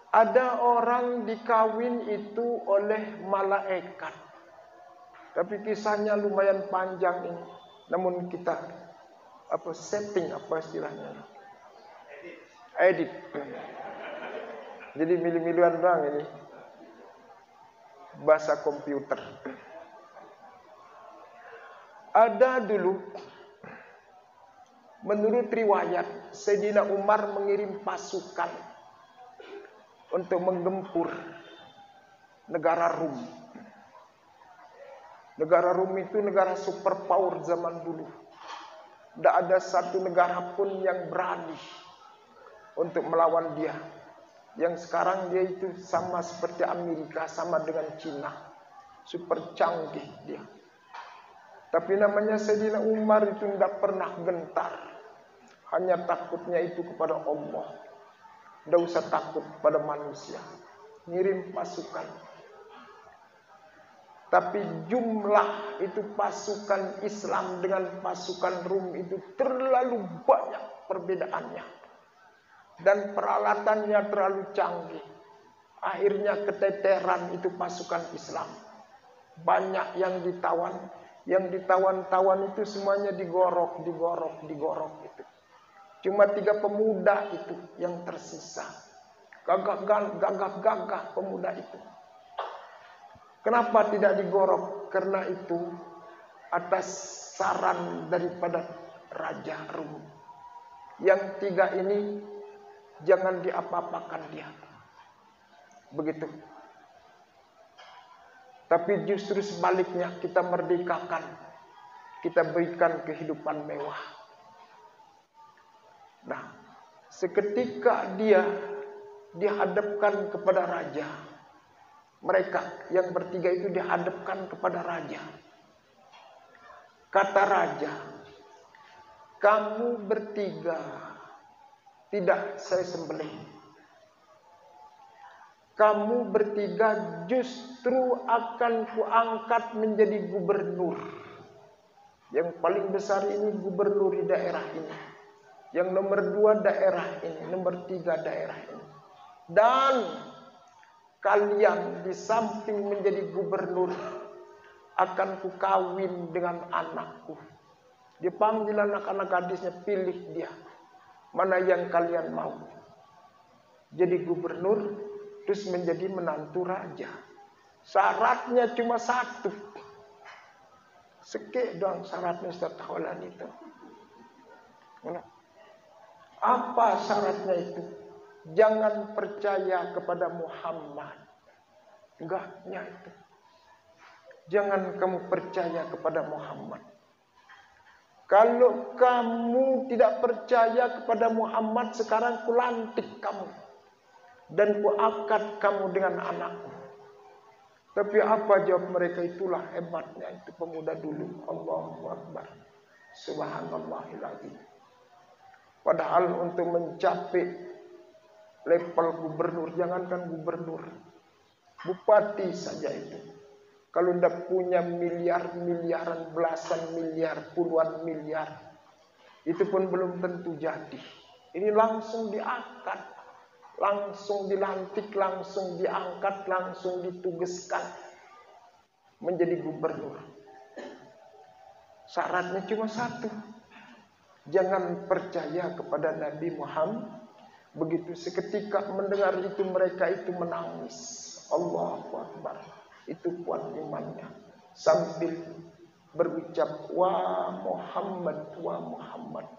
Ada orang dikawin itu oleh malaikat. Tapi kisahnya lumayan panjang ini. Namun kita setting apa istilahnya? Edit. Jadi milih-milihan orang ini. Bahasa komputer. Ada dulu Menurut riwayat, Sayyidina Umar mengirim pasukan untuk menggempur negara Rum. Negara Rum itu negara superpower zaman dulu. Tidak ada satu negara pun yang berani untuk melawan dia. Yang sekarang dia itu sama seperti Amerika, sama dengan Cina. Super canggih dia. Tapi namanya Sayyidina Umar itu tidak pernah gentar. Hanya takutnya itu kepada Allah. Tidak usah takut pada manusia. Ngirim pasukan. Tapi jumlah itu pasukan Islam dengan pasukan Rum itu terlalu banyak perbedaannya. Dan peralatannya terlalu canggih. Akhirnya keteteran itu pasukan Islam. Banyak yang ditawan. Yang ditawan-tawan itu semuanya digorok itu. Cuma 3 pemuda itu yang tersisa. Gagah pemuda itu. Kenapa tidak digorok? Karena itu atas saran daripada Raja Rum. Yang 3 ini jangan diapa-apakan dia. Begitu. Tapi justru sebaliknya kita merdekakan. Kita berikan kehidupan mewah. Nah, seketika dia dihadapkan kepada raja. Mereka yang bertiga itu dihadapkan kepada raja. Kata raja, kamu bertiga tidak saya sembelih. Kamu bertiga justru akan kuangkat menjadi gubernur. Yang paling besar ini gubernur di daerah ini. Yang nomor 2 daerah ini, nomor 3 daerah ini. Dan kalian di samping menjadi gubernur akan kukawin dengan anakku. Dipanggil anak-anak gadisnya, pilih dia. Mana yang kalian mau. Jadi gubernur, terus menjadi menantu raja. Syaratnya cuma 1. Sekek dong syaratnya Ustaz Taulan itu. Apa syaratnya itu? Jangan percaya kepada Muhammad. Enggaknya itu. Jangan kamu percaya kepada Muhammad. Kalau kamu tidak percaya kepada Muhammad, sekarang kulantik kamu. Dan kuangkat kamu dengan anakku. Tapi apa jawab mereka? Itulah hebatnya itu pemuda dulu. Allahu Akbar. Subhanallahiladzim. Padahal untuk mencapai level gubernur, jangankan gubernur, bupati saja itu. Kalau tidak punya miliaran, belasan miliar, puluhan miliar, itu pun belum tentu jadi. Ini langsung diangkat, langsung dilantik, langsung diangkat, langsung ditugaskan menjadi gubernur. Syaratnya cuma 1. Jangan percaya kepada Nabi Muhammad. Begitu seketika mendengar itu mereka itu menangis. Allahu Akbar. Itu kuat imannya. Sambil berucap, wa Muhammad, wa Muhammad.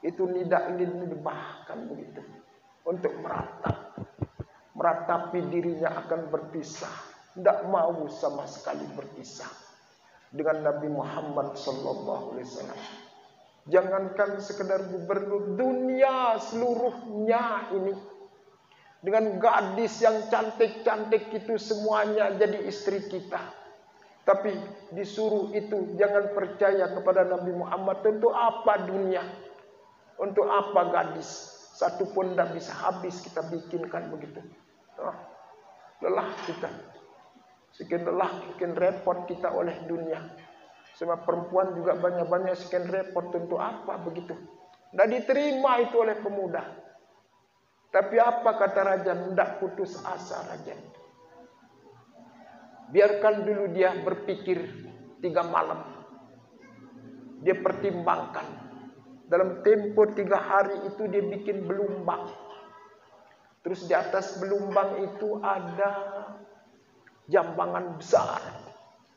Itu nidahkan begitu. Untuk meratapi dirinya akan berpisah. Tidak mau sama sekali berpisah dengan Nabi Muhammad sallallahu alaihi wasallam. Jangankan sekedar gubernur, dunia seluruhnya ini dengan gadis yang cantik-cantik itu semuanya jadi istri kita. Tapi disuruh itu jangan percaya kepada Nabi Muhammad. Untuk apa dunia? Untuk apa gadis? Satu pun tidak bisa habis kita bikinkan begitu. Lelah kita. Sekian lelah, sekian repot kita oleh dunia. Sama perempuan juga banyak-banyak sekian repot. Tentu apa begitu? Tidak diterima itu oleh pemuda. Tapi apa kata raja? Tidak putus asa raja. Biarkan dulu dia berpikir 3 malam. Dia pertimbangkan. Dalam tempo 3 hari itu dia bikin belumbang. Terus di atas belumbang itu ada jambangan besar.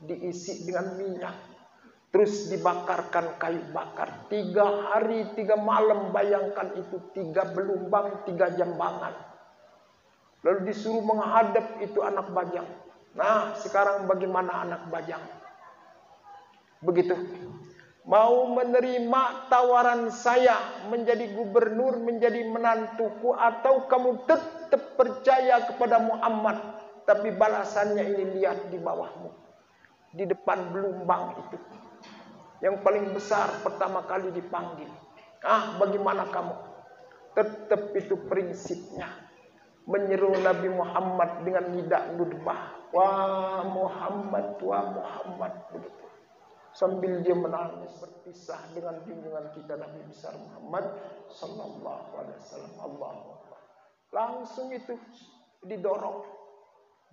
Diisi dengan minyak. Terus dibakarkan kayu bakar 3 hari 3 malam. Bayangkan itu 3 belumbang 3 jambangan. Lalu disuruh menghadap itu anak bajang. Nah sekarang bagaimana anak bajang? Begitu. Mau menerima tawaran saya menjadi gubernur, menjadi menantuku, atau kamu tetap percaya kepada Muhammad, tapi balasannya ini lihat di bawahmu, di depan belumbang itu, yang paling besar pertama kali dipanggil. Bagaimana kamu? Tetap itu prinsipnya, menyeru Nabi Muhammad dengan nidak nudbah, wah Muhammad, wah Muhammad, begitu. Sambil dia menangis berpisah dengan junjungan kita Nabi besar Muhammad sallallahu alaihi wasallam. Allahu Akbar. Langsung itu didorong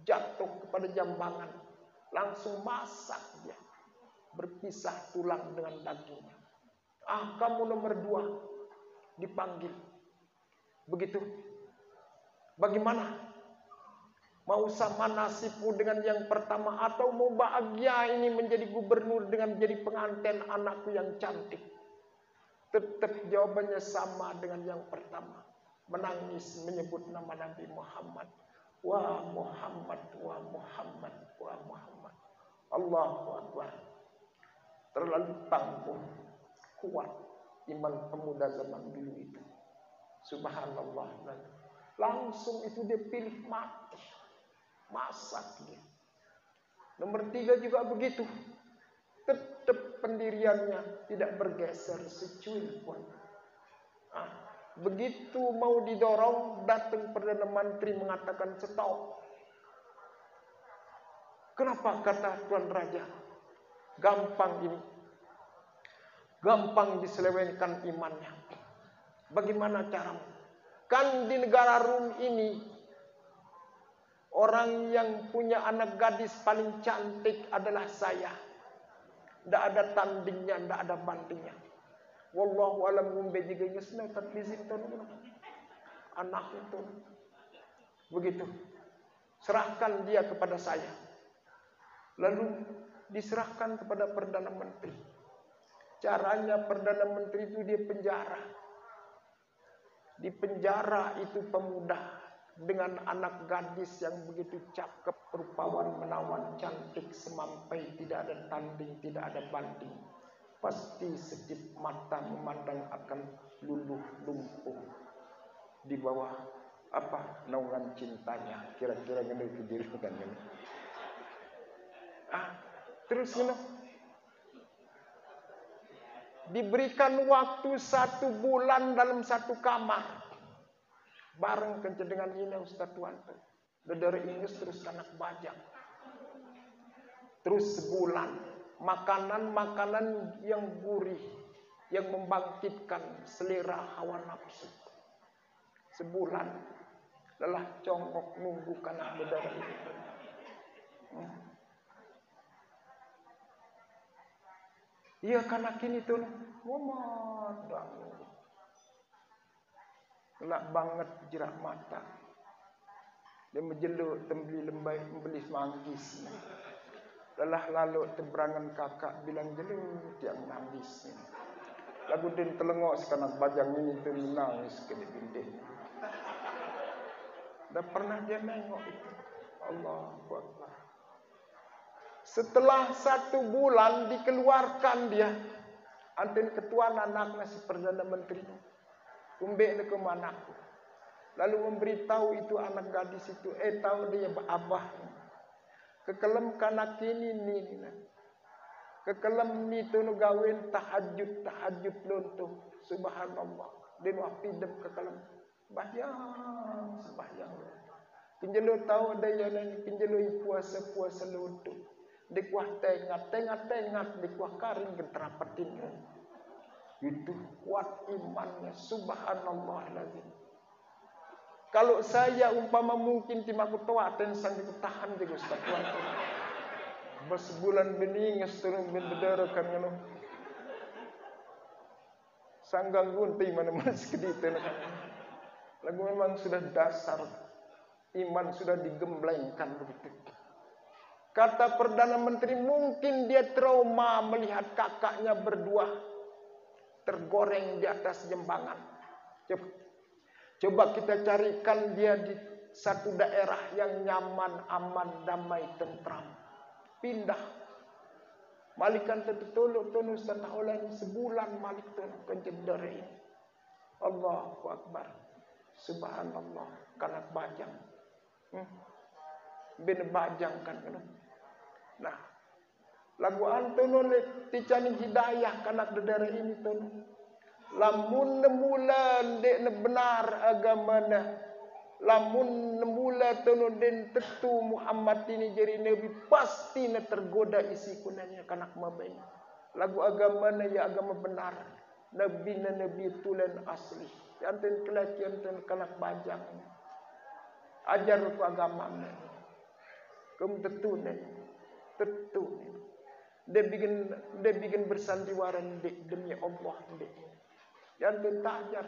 jatuh kepada jambangan, langsung masak dia, berpisah tulang dengan dagingnya. Kamu nomor 2 dipanggil. Begitu. Bagaimana? Mau sama nasibmu dengan yang pertama, atau mau bahagia ini menjadi gubernur dengan menjadi pengantin anakku yang cantik? Tetap jawabannya sama dengan yang pertama. Menangis menyebut nama Nabi Muhammad. Wah Muhammad, wah Muhammad, wah Muhammad. Allahu Akbar. Terlalu tangguh, kuat iman pemuda zaman dulu itu. Subhanallah. Langsung itu dia pilih mati. Masak dia. Nomor 3 juga begitu. Tetap pendiriannya tidak bergeser secuil pun. Begitu mau didorong, datang Perdana Menteri mengatakan stop. Kenapa, kata Tuan Raja? Gampang ini. Gampang diselewengkan imannya. Bagaimana caramu? Kan di negara Rum ini, orang yang punya anak gadis paling cantik adalah saya. Tidak ada tandingnya, tidak ada bandingnya. Wallahu alam ngumbe juga nyesna tatbizin anak itu. Begitu. Serahkan dia kepada saya. Lalu diserahkan kepada Perdana Menteri. Caranya Perdana Menteri itu dia penjara. Di penjara itu pemuda dengan anak gadis yang begitu cakep, rupawan, menawan, cantik, semampai, tidak ada tanding, tidak ada banding. Pasti sedip mata memandang akan luluh lumpuh di bawah naungan cintanya. Kira-kira gini kejadian ini. Terus diberikan waktu 1 bulan dalam 1 kamar. Bareng dengan ini Ustaz Tuanto. Dari Inggris terus anak bajang. Terus sebulan. Makanan-makanan yang gurih, yang membangkitkan selera hawa nafsu. Sebulan. Lelah congkok nunggu kanak bedara ini. Iya kanak ini tuh. Memadang. Gelap banget jerak mata. Dia menjeluk tembeli lembai membeli manggis. Lelah lalu teberangan kakak bilang jeluk yang nangis. Lagu din telengok sekanak bajang ini tu nangis ke dinding. Dah pernah dia nengok itu. Allahu Akbar. Setelah 1 bulan dikeluarkan dia. Antin ketua anaknya si Perdana Menteri. Umbek ke manaku. Lalu memberitahu itu anak gadis itu, tahu dia abah. Kekelem kanak ini ni. Kekelem ni tu nu gawin tahajud lontung. Subhanallah. Dia waktu hidup kekelem. Sembahyang. Pinjelo tahu ada yang pinjelo puasa lontung. Dikuah tengat dikuah karing genterapatin. Itu kuat imannya. Subhanallah lazim. Kalau saya umpama mungkin timaku tua dan sanggup tahan di Ustaz Tuan. Bersebulan beninges turun bendera kan ngono. Sanggang gunting mana-mana sekedite kan. Lagu memang sudah dasar iman sudah digemblengkan begitu. Kata Perdana Menteri, mungkin dia trauma melihat kakaknya berdua tergoreng di atas jembangan. Coba kita carikan dia di satu daerah yang nyaman, aman, damai, tentram. Pindah. Malikan tetuluk tunu setengah oleh sebulan malik tunu kejedere ini. Allahu Akbar. Subhanallah. Kanak bajang. Ben bajang kan. Nah, lagu antun ticani hidayah kanak dedere ini tun. Lamun nemulan dek benar agamana. Lamun nemula tun den tetu Muhammad ini jadi nabi pasti ne tergoda isi kunanya kanak mabeng. Lagu agamana ya agama benar. Nabi tulen asli. Anten kelakian tun kanak bajang. Ajar ku agama mana. Kum tetu ne. Tentu dia bikin bersandiwara demi Allah yang tentajar.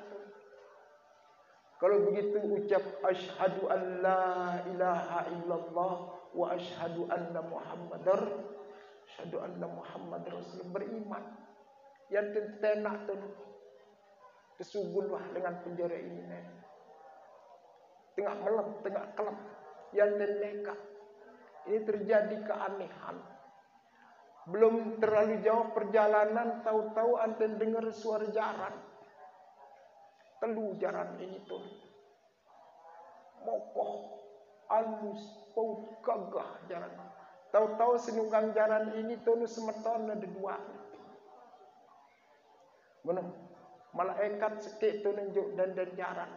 Kalau begitu ucap asyhadu an la ilaha illallah wa asyhadu anna muhammadar rasul, beriman yang tentenak tu kesugullah dengan penjara ini tengah malam tengah kelam yang teneka. Ini terjadi keanehan. Belum terlalu jauh perjalanan, tahu-tahu anten dengar suara jaran. Telu jaran ini tuh. Mokoh, alus, pau, gagah jaran. Tahu-tahu senunggang jaran ini tuh semeton ada dua. Mana? Malaikat sekit tuh nunjuk dan jaran.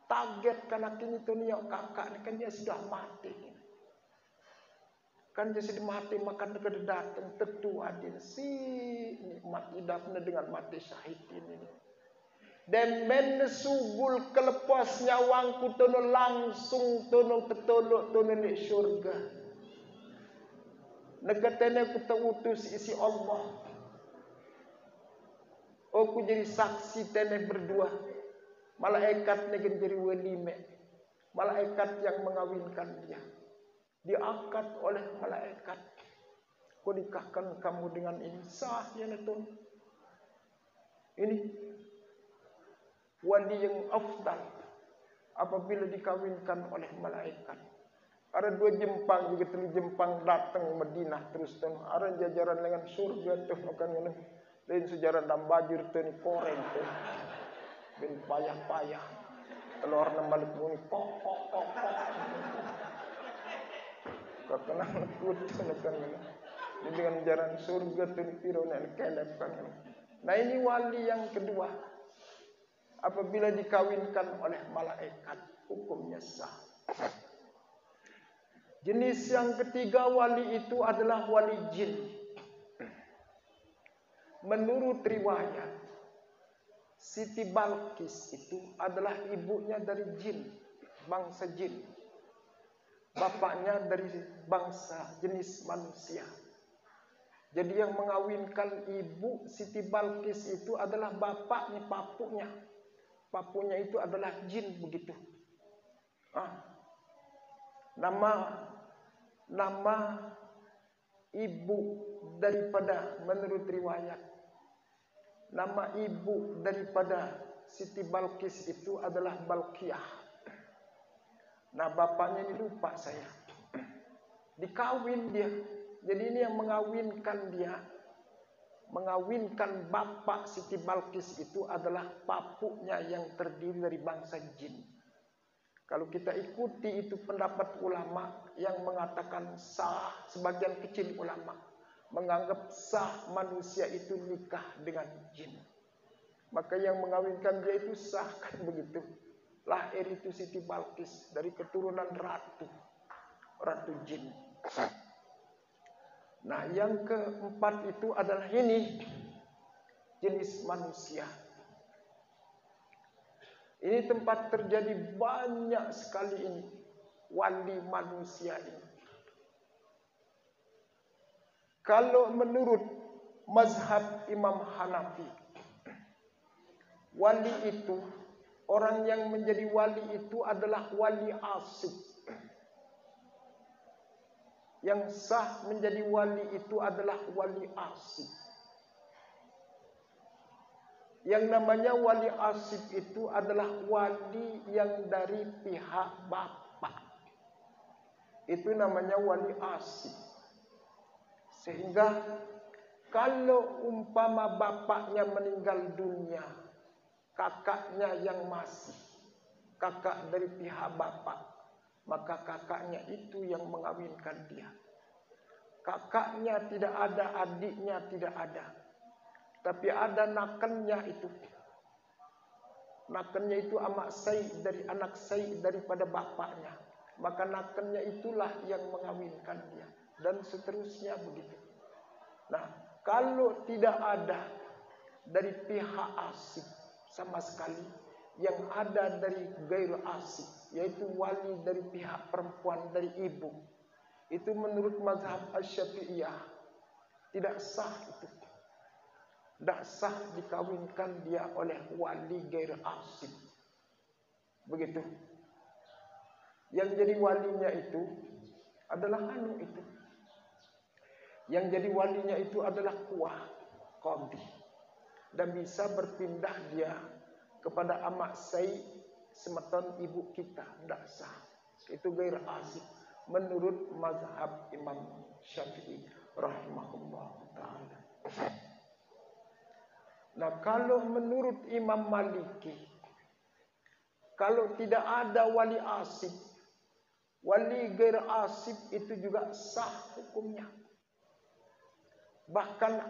Target kanak ini tuh yang kakak ni kan dia sudah mati. Kan dia sudah mati makan dekat datang tentu adil si nikmat hidupnya dengan mati syahid ini. Dan menesugul kelepas nyawangku tono langsung tono tetolok tono di syurga. Nekatene ku teutus isi Allah. Aku jadi saksi tene berdua. Malaikat negen jadi welime. Malaikat yang mengawinkan dia. Diangkat oleh malaikat. Ku nikahkan kamu dengan ini. Sah ya netun. Ini wali yang afdal apabila dikawinkan oleh malaikat. Ada dua jempang juga telu jempang datang Madinah terus tuh. Ada jajaran dengan surga tuh makan ini. Lain sejarah dan bajur tuh ni koreng tuh. Ben payah-payah. Telurna balik muni kok. Karena kutu kan dengan jaran surga piro nek kelep kan. Nah ini wali yang kedua. Apabila dikawinkan oleh malaikat, hukumnya sah. Jenis yang ketiga wali itu adalah wali jin. Menurut riwayat, Siti Balkis itu adalah ibunya dari jin, bangsa jin. Bapaknya dari bangsa jenis manusia. Jadi yang mengawinkan ibu Siti Balkis itu adalah bapaknya, papunya. Papunya itu adalah jin begitu. Nama ibu daripada menurut riwayat. Nama ibu daripada Siti Balkis itu adalah Balkiyah. Nah bapaknya ini lupa saya. Dikawin dia. Jadi ini yang mengawinkan dia. Mengawinkan bapak Siti Balkis itu adalah papunya yang terdiri dari bangsa jin. Kalau kita ikuti itu pendapat ulama yang mengatakan sah. Sebagian kecil ulama menganggap sah manusia itu nikah dengan jin. Maka yang mengawinkan dia itu sah kan begitu. Lahir itu Siti Balkis dari keturunan ratu jin. Nah yang keempat itu adalah ini jenis manusia. Ini tempat terjadi banyak sekali ini wali manusia ini. Kalau menurut mazhab Imam Hanafi, wali itu, orang yang menjadi wali itu adalah wali asik. Yang sah menjadi wali itu adalah wali asib. Yang namanya wali asib itu adalah wali yang dari pihak bapak. Itu namanya wali asib. Sehingga kalau umpama bapaknya meninggal dunia, kakaknya yang masih kakak dari pihak bapak, maka kakaknya itu yang mengawinkan dia. Kakaknya tidak ada, adiknya tidak ada, tapi ada nakennya itu. Nakennya itu anak sai daripada bapaknya. Maka nakennya itulah yang mengawinkan dia, dan seterusnya begitu. Nah, kalau tidak ada dari pihak asib sama sekali, yang ada dari gair asib, yaitu wali dari pihak perempuan dari ibu, itu menurut mazhab Asy-Syafi'iyah tidak sah itu. Tidak sah dikawinkan dia oleh wali gair asib. Begitu. Yang jadi walinya itu adalah itu. Yang jadi walinya itu adalah kuah, qadhi. Dan bisa berpindah dia kepada amak sai semeton ibu kita. Tidak sah. Itu gair asib menurut mazhab Imam Syafi'i rahimahullah ta'ala. Nah, kalau menurut Imam Maliki, kalau tidak ada wali asib, wali gair asib itu juga sah hukumnya. Bahkan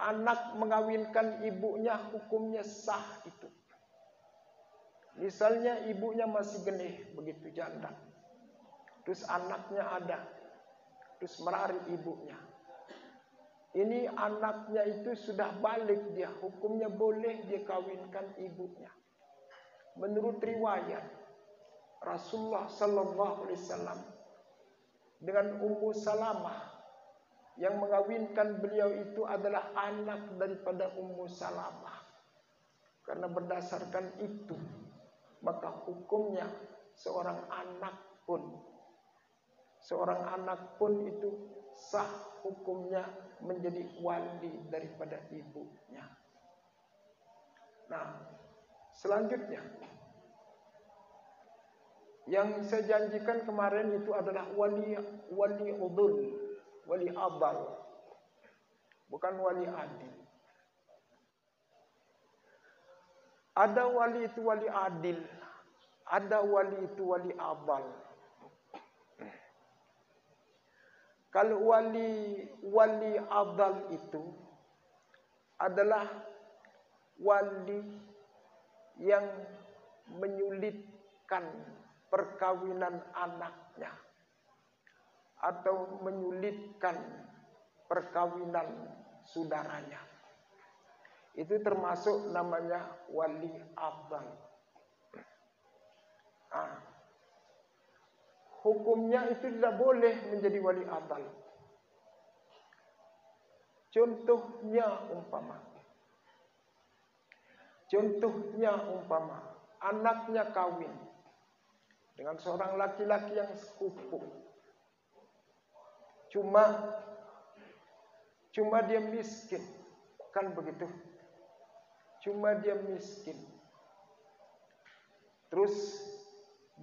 anak mengawinkan ibunya hukumnya sah itu. Misalnya ibunya masih genih, begitu janda, terus anaknya ada, terus merari ibunya. Ini anaknya itu sudah balik dia, hukumnya boleh dia kawinkan ibunya. Menurut riwayat Rasulullah sallallahu alaihi wasallam dengan Ummu Salamah, yang mengawinkan beliau itu adalah anak daripada Ummu Salamah. Karena berdasarkan itu, maka hukumnya seorang anak pun itu sah hukumnya menjadi wali daripada ibunya. Nah, selanjutnya yang saya janjikan kemarin itu adalah wali udul, wali abal, bukan wali adil. Ada wali itu wali adil, ada wali itu wali abal. Kalau wali abal itu adalah wali yang menyulitkan perkawinan anaknya atau menyulitkan perkawinan saudaranya. Itu termasuk namanya wali abal. Hukumnya itu tidak boleh menjadi wali abal. Contohnya umpama anaknya kawin dengan seorang laki-laki yang sepupu. Cuma dia miskin, kan begitu? Cuma dia miskin. Terus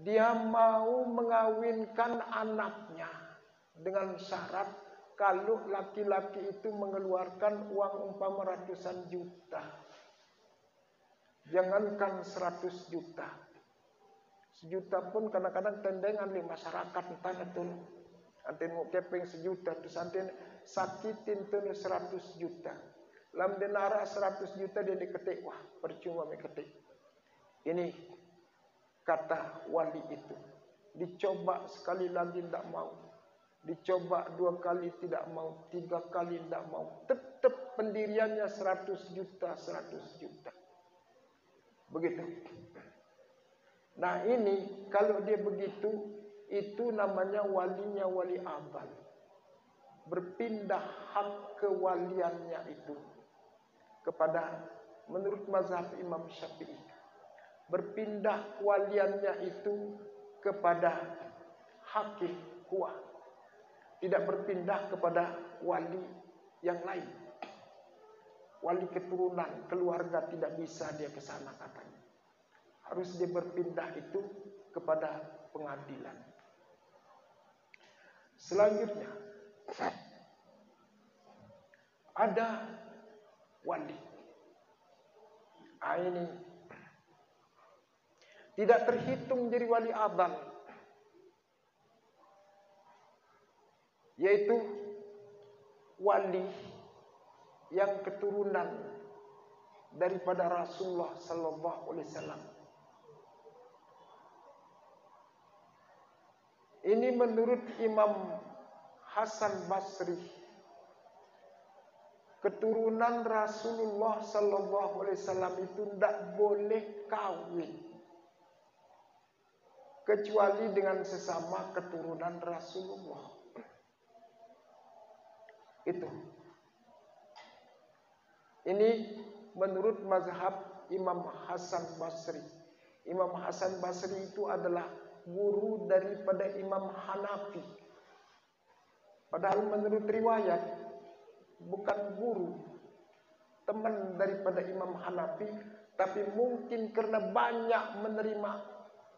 dia mau mengawinkan anaknya dengan syarat kalau laki-laki itu mengeluarkan uang umpama ratusan juta. Jangankan 100 juta. Sejuta pun kadang-kadang tendengan di masyarakat entah betul. Anten mau kepeng sejuta terus anten sakitin tuh 100 juta. Lam denara 100 juta dia diketik, wah percuma diketik. Ini kata wali itu. Dicoba sekali lagi tidak mau. Dicoba 2 kali tidak mau, 3 kali tidak mau. Tetap pendiriannya 100 juta. Begitu. Nah ini kalau dia begitu, itu namanya walinya wali abal. Berpindah hak kewaliannya itu kepada menurut mazhab Imam Syafi'i. Berpindah kewaliannya itu kepada hakim, kuah. Tidak berpindah kepada wali yang lain. Wali keturunan, keluarga tidak bisa dia ke sana katanya. Harus dia berpindah itu kepada pengadilan. Selanjutnya, ada wali. Ini tidak terhitung jadi wali abang, yaitu wali yang keturunan daripada Rasulullah sallallahu alaihi wasallam. Ini menurut Imam Hasan Basri, keturunan Rasulullah sallallahu alaihi wasallam itu tidak boleh kawin kecuali dengan sesama keturunan Rasulullah. Itu. Ini menurut mazhab Imam Hasan Basri. Imam Hasan Basri itu adalah guru daripada Imam Hanafi. Padahal menurut riwayat bukan guru, teman daripada Imam Hanafi, tapi mungkin karena banyak menerima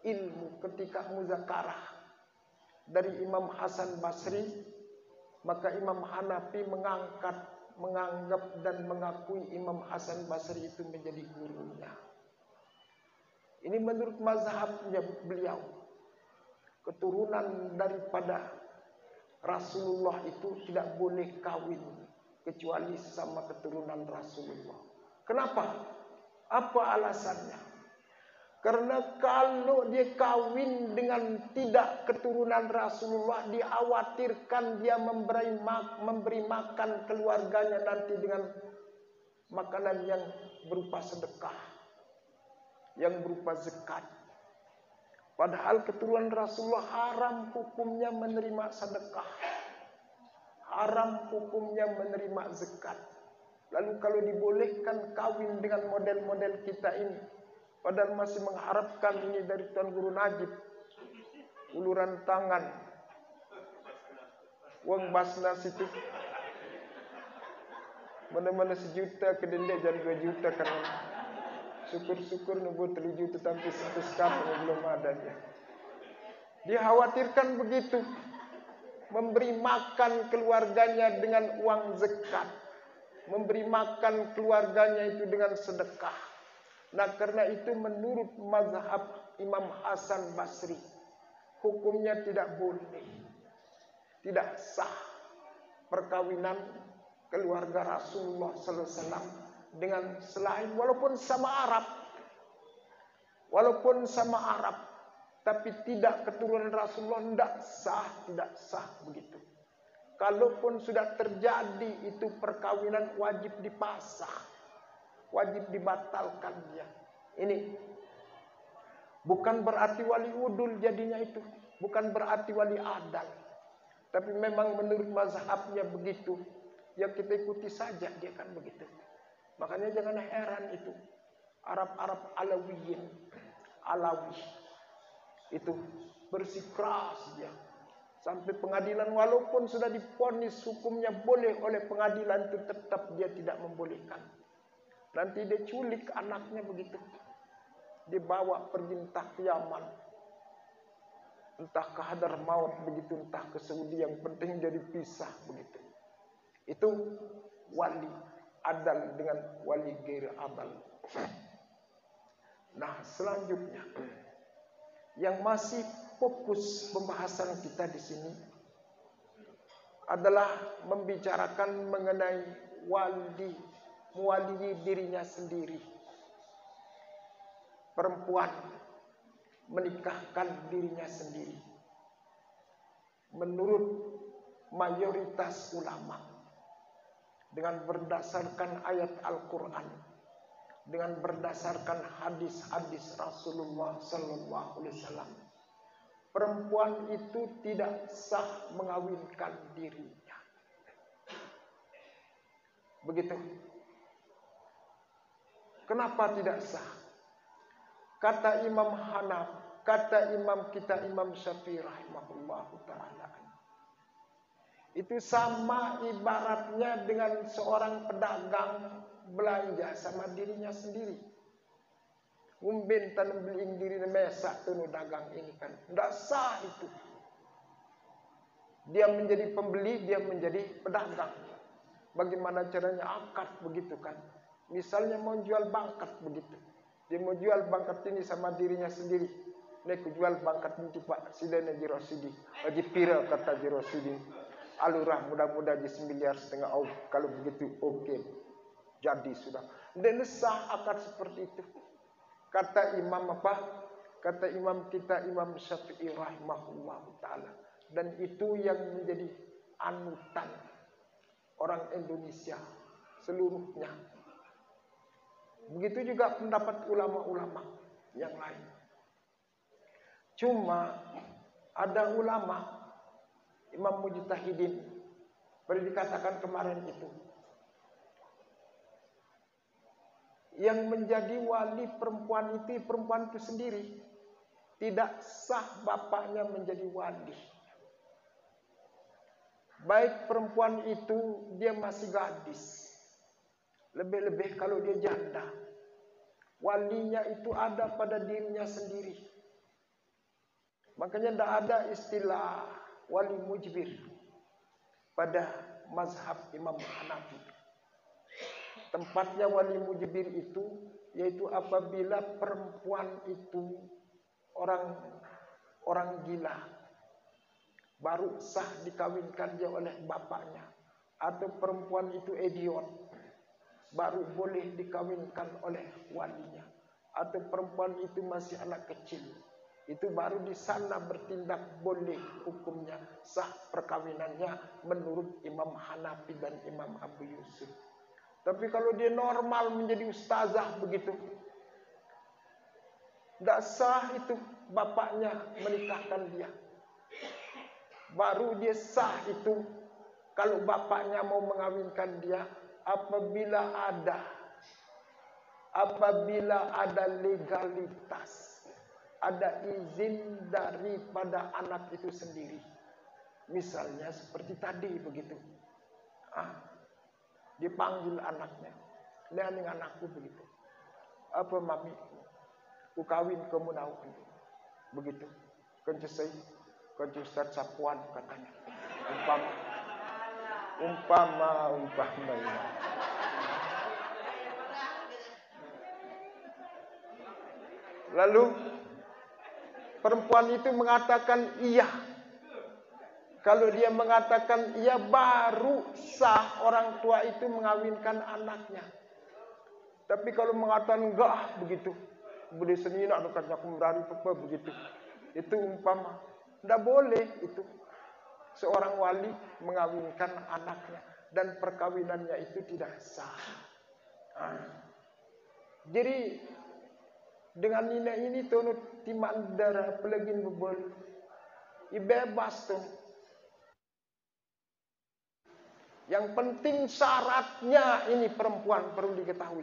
ilmu ketika muzakarah dari Imam Hasan Basri, maka Imam Hanafi menganggap dan mengakui Imam Hasan Basri itu menjadi gurunya. Ini menurut mazhabnya beliau. Keturunan daripada Rasulullah itu tidak boleh kawin kecuali sama keturunan Rasulullah. Kenapa? Apa alasannya? Karena kalau dia kawin dengan tidak keturunan Rasulullah, dikhawatirkan dia memberi makan keluarganya nanti dengan makanan yang berupa sedekah, yang berupa zakat. Padahal keturunan Rasulullah haram hukumnya menerima sedekah, haram hukumnya menerima zakat. Lalu kalau dibolehkan kawin dengan model-model kita ini, padahal masih mengharapkan ini dari Tuan Guru Najib, uluran tangan, uang basnas itu, mana-mana sejuta ke dendek jadi 2 juta kan. Syukur-syukur nunggu 3 juta tapi 1 sekarang belum ada dia. Dia khawatirkan begitu, memberi makan keluarganya dengan uang zakat, memberi makan keluarganya itu dengan sedekah. Nah, karena itu menurut mazhab Imam Hasan Basri, hukumnya tidak boleh, tidak sah perkawinan keluarga Rasulullah sallallahu alaihi wasallam dengan selain, walaupun sama Arab, tapi tidak keturunan Rasulullah, tidak sah begitu. Kalaupun sudah terjadi itu perkawinan, wajib dipasah, wajib dibatalkan dia. Ini bukan berarti wali udul jadinya itu, bukan berarti wali adal, tapi memang menurut mazhabnya begitu. Ya kita ikuti saja, dia kan begitu. Makanya jangan heran itu Arab Alawi itu bersikeras dia sampai pengadilan, walaupun sudah divonis hukumnya boleh oleh pengadilan, itu tetap dia tidak membolehkan. Nanti dia culik anaknya begitu, dibawa pergi entah ke Yaman, entah ke Hadramaut begitu, entah ke Saudi, yang penting jadi pisah begitu. Itu wali adal dengan wali gair adal. Nah, selanjutnya yang masih fokus pembahasan kita di sini adalah membicarakan mengenai mewali dirinya sendiri. Perempuan menikahkan dirinya sendiri. Menurut mayoritas ulama, dengan berdasarkan ayat Al-Quran, dengan berdasarkan hadis-hadis Rasulullah sallallahu alaihi wasallam, perempuan itu tidak sah mengawinkan dirinya. Begitu. Kenapa tidak sah? Kata kata imam kita Imam Syafi'i rahimahullahu ta'ala, itu sama ibaratnya dengan seorang pedagang belanja sama dirinya sendiri. Umben tanam beliin diri mesak tu dagang ini kan. Tidak sah itu. Dia menjadi pembeli, dia menjadi pedagang. Bagaimana caranya akad begitu kan. Misalnya mau jual bangkat begitu. Dia mau jual bangkat ini sama dirinya sendiri. Nek jual bangkat ini Pak Sidene Jirosidi. Haji Pira kata Jirosidi. Alurah mudah-mudahan 9,5 miliar. Kalau begitu oke. Jadi sudah. Dan sah akad seperti itu. Kata imam apa? Kata imam kita Imam Syafi'i rahimahullahu ta'ala. Dan itu yang menjadi anutan orang Indonesia seluruhnya. Begitu juga pendapat ulama-ulama yang lain. Cuma ada ulama Imam Mujtahidin baru dikatakan kemarin itu, yang menjadi wali perempuan itu sendiri tidak sah bapaknya menjadi wali. Baik perempuan itu dia masih gadis, lebih-lebih kalau dia janda, walinya itu ada pada dirinya sendiri. Makanya tidak ada istilah wali mujbir pada mazhab Imam Hanafi. Tempatnya wali mujbir itu yaitu apabila perempuan itu orang gila, baru sah dikawinkan dia oleh bapaknya, atau perempuan itu idiot, baru boleh dikawinkan oleh walinya, atau perempuan itu masih anak kecil, itu baru di sana bertindak boleh hukumnya sah perkawinannya menurut Imam Hanafi dan Imam Abu Yusuf. Tapi kalau dia normal menjadi ustazah begitu, tidak sah itu bapaknya menikahkan dia. Baru dia sah itu kalau bapaknya mau mengawinkan dia apabila ada legalitas, ada izin daripada anak itu sendiri. Misalnya seperti tadi begitu. Dipanggil anaknya, "Ini anakku," begitu. "Apa mami? Ku kawin kamu nau." Begitu. Kencesai, ke Ustaz Sapuan katanya. Umpama. Lalu perempuan itu mengatakan iya. Kalau dia mengatakan iya, baru sah orang tua itu mengawinkan anaknya. Tapi kalau mengatakan enggak begitu, boleh seni nak dekatnya kumrari apa begitu, itu umpama. Tidak boleh itu seorang wali mengawinkan anaknya dan perkawinannya itu tidak sah. Jadi dengan ini tunut timan darah pelegin bebol, ibebas tuh. Yang penting syaratnya ini perempuan perlu diketahui.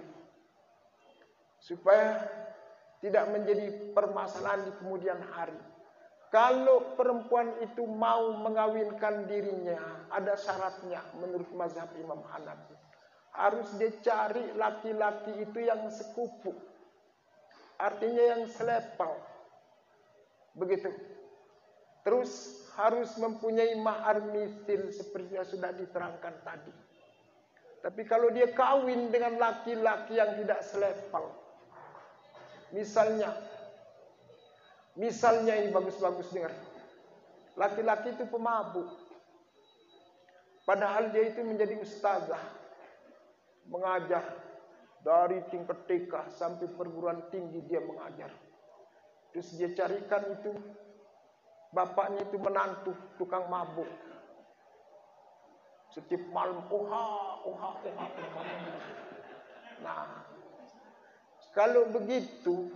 Supaya tidak menjadi permasalahan di kemudian hari. Kalau perempuan itu mau mengawinkan dirinya, ada syaratnya menurut mazhab Imam Hanafi. Harus dia cari laki-laki itu yang sekufu. Artinya yang selepal. Begitu. Terus harus mempunyai mahar misil seperti yang sudah diterangkan tadi. Tapi kalau dia kawin dengan laki-laki yang tidak selevel, misalnya ini bagus-bagus dengar, laki-laki itu pemabuk, padahal dia itu menjadi ustazah, mengajar dari tingkat TK sampai perguruan tinggi dia mengajar. Terus dia carikan itu bapaknya itu menantu tukang mabuk. Setiap malam Nah, kalau begitu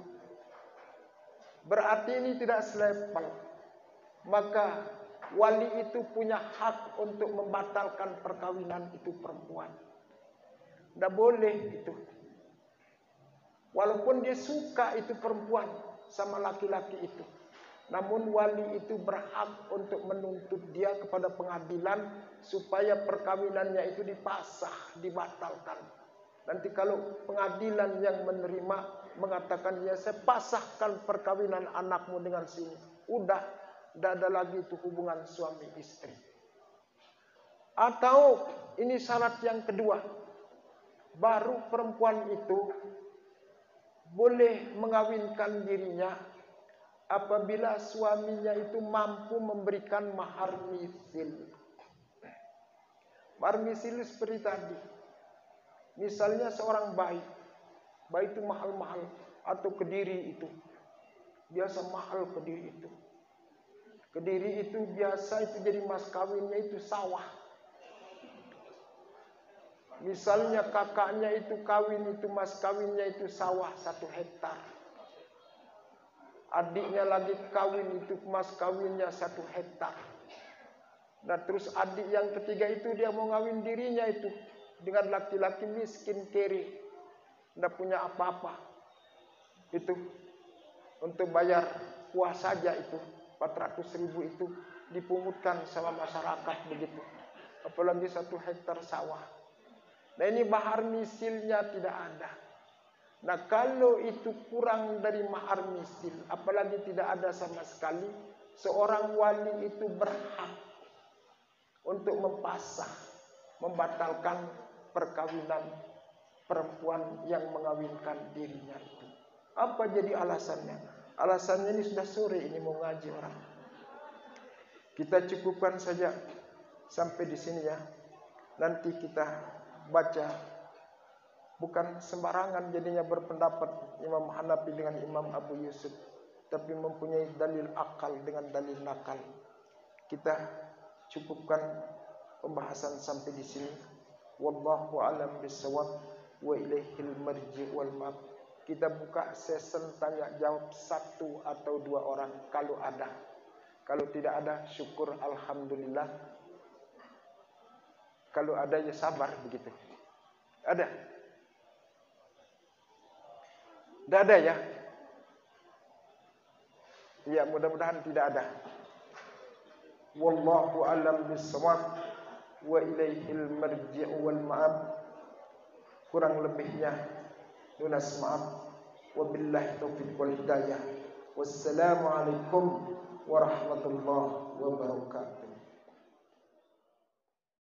berarti ini tidak selevel. Maka wali itu punya hak untuk membatalkan perkawinan itu perempuan. Tidak boleh itu. Walaupun dia suka itu perempuan sama laki-laki itu, Namun wali itu berhak untuk menuntut dia kepada pengadilan supaya perkawinannya itu dipasah, dibatalkan. Nanti kalau pengadilan yang menerima mengatakan, ya saya pasahkan perkawinan anakmu dengan sini, udah tidak ada lagi itu hubungan suami istri. Atau ini syarat yang kedua, baru perempuan itu boleh mengawinkan dirinya apabila suaminya itu mampu memberikan mahar misil. Mahar misil seperti tadi. Misalnya seorang bayi itu mahal-mahal, atau Kediri itu. Biasa mahal Kediri itu. Kediri itu biasa itu jadi mas kawinnya itu sawah. Misalnya kakaknya itu kawin itu mas kawinnya itu sawah 1 hektar. Adiknya lagi kawin itu mas kawinnya 1 hektar. Nah terus adik yang ketiga itu dia mau ngawin dirinya itu dengan laki-laki miskin kere, tidak punya apa-apa. Itu untuk bayar kuah saja itu 400.000 itu dipungutkan sama masyarakat begitu. Apalagi 1 hektar sawah. Nah ini mahar misilnya tidak ada. Nah kalau itu kurang dari mahar misil, apalagi tidak ada sama sekali, seorang wali itu berhak untuk mempasah, membatalkan perkawinan perempuan yang mengawinkan dirinya itu. Apa jadi alasannya? Alasannya ini sudah sore, ini mau ngaji orang. Kita cukupkan saja sampai di sini ya. Nanti kita baca. Bukan sembarangan jadinya berpendapat Imam Hanafi dengan Imam Abu Yusuf, tapi mempunyai dalil akal dengan dalil nakal. Kita cukupkan pembahasan sampai di sini. Wallahu a'lam bishawab wa ilaihil marji wal ma'ab. Kita buka sesi tanya jawab 1 atau 2 orang kalau ada. Kalau tidak ada syukur alhamdulillah. Kalau ada ya sabar begitu. Ada? Tidak ada ya? Ya mudah-mudahan tidak ada. Wallahu a'lam bishawab wa ilaihil marji'u wal ma'ab. Kurang lebihnya lunas maaf. Wabillahi taufiq wal hidayah. Wassalamualaikum warahmatullahi wabarakatuh.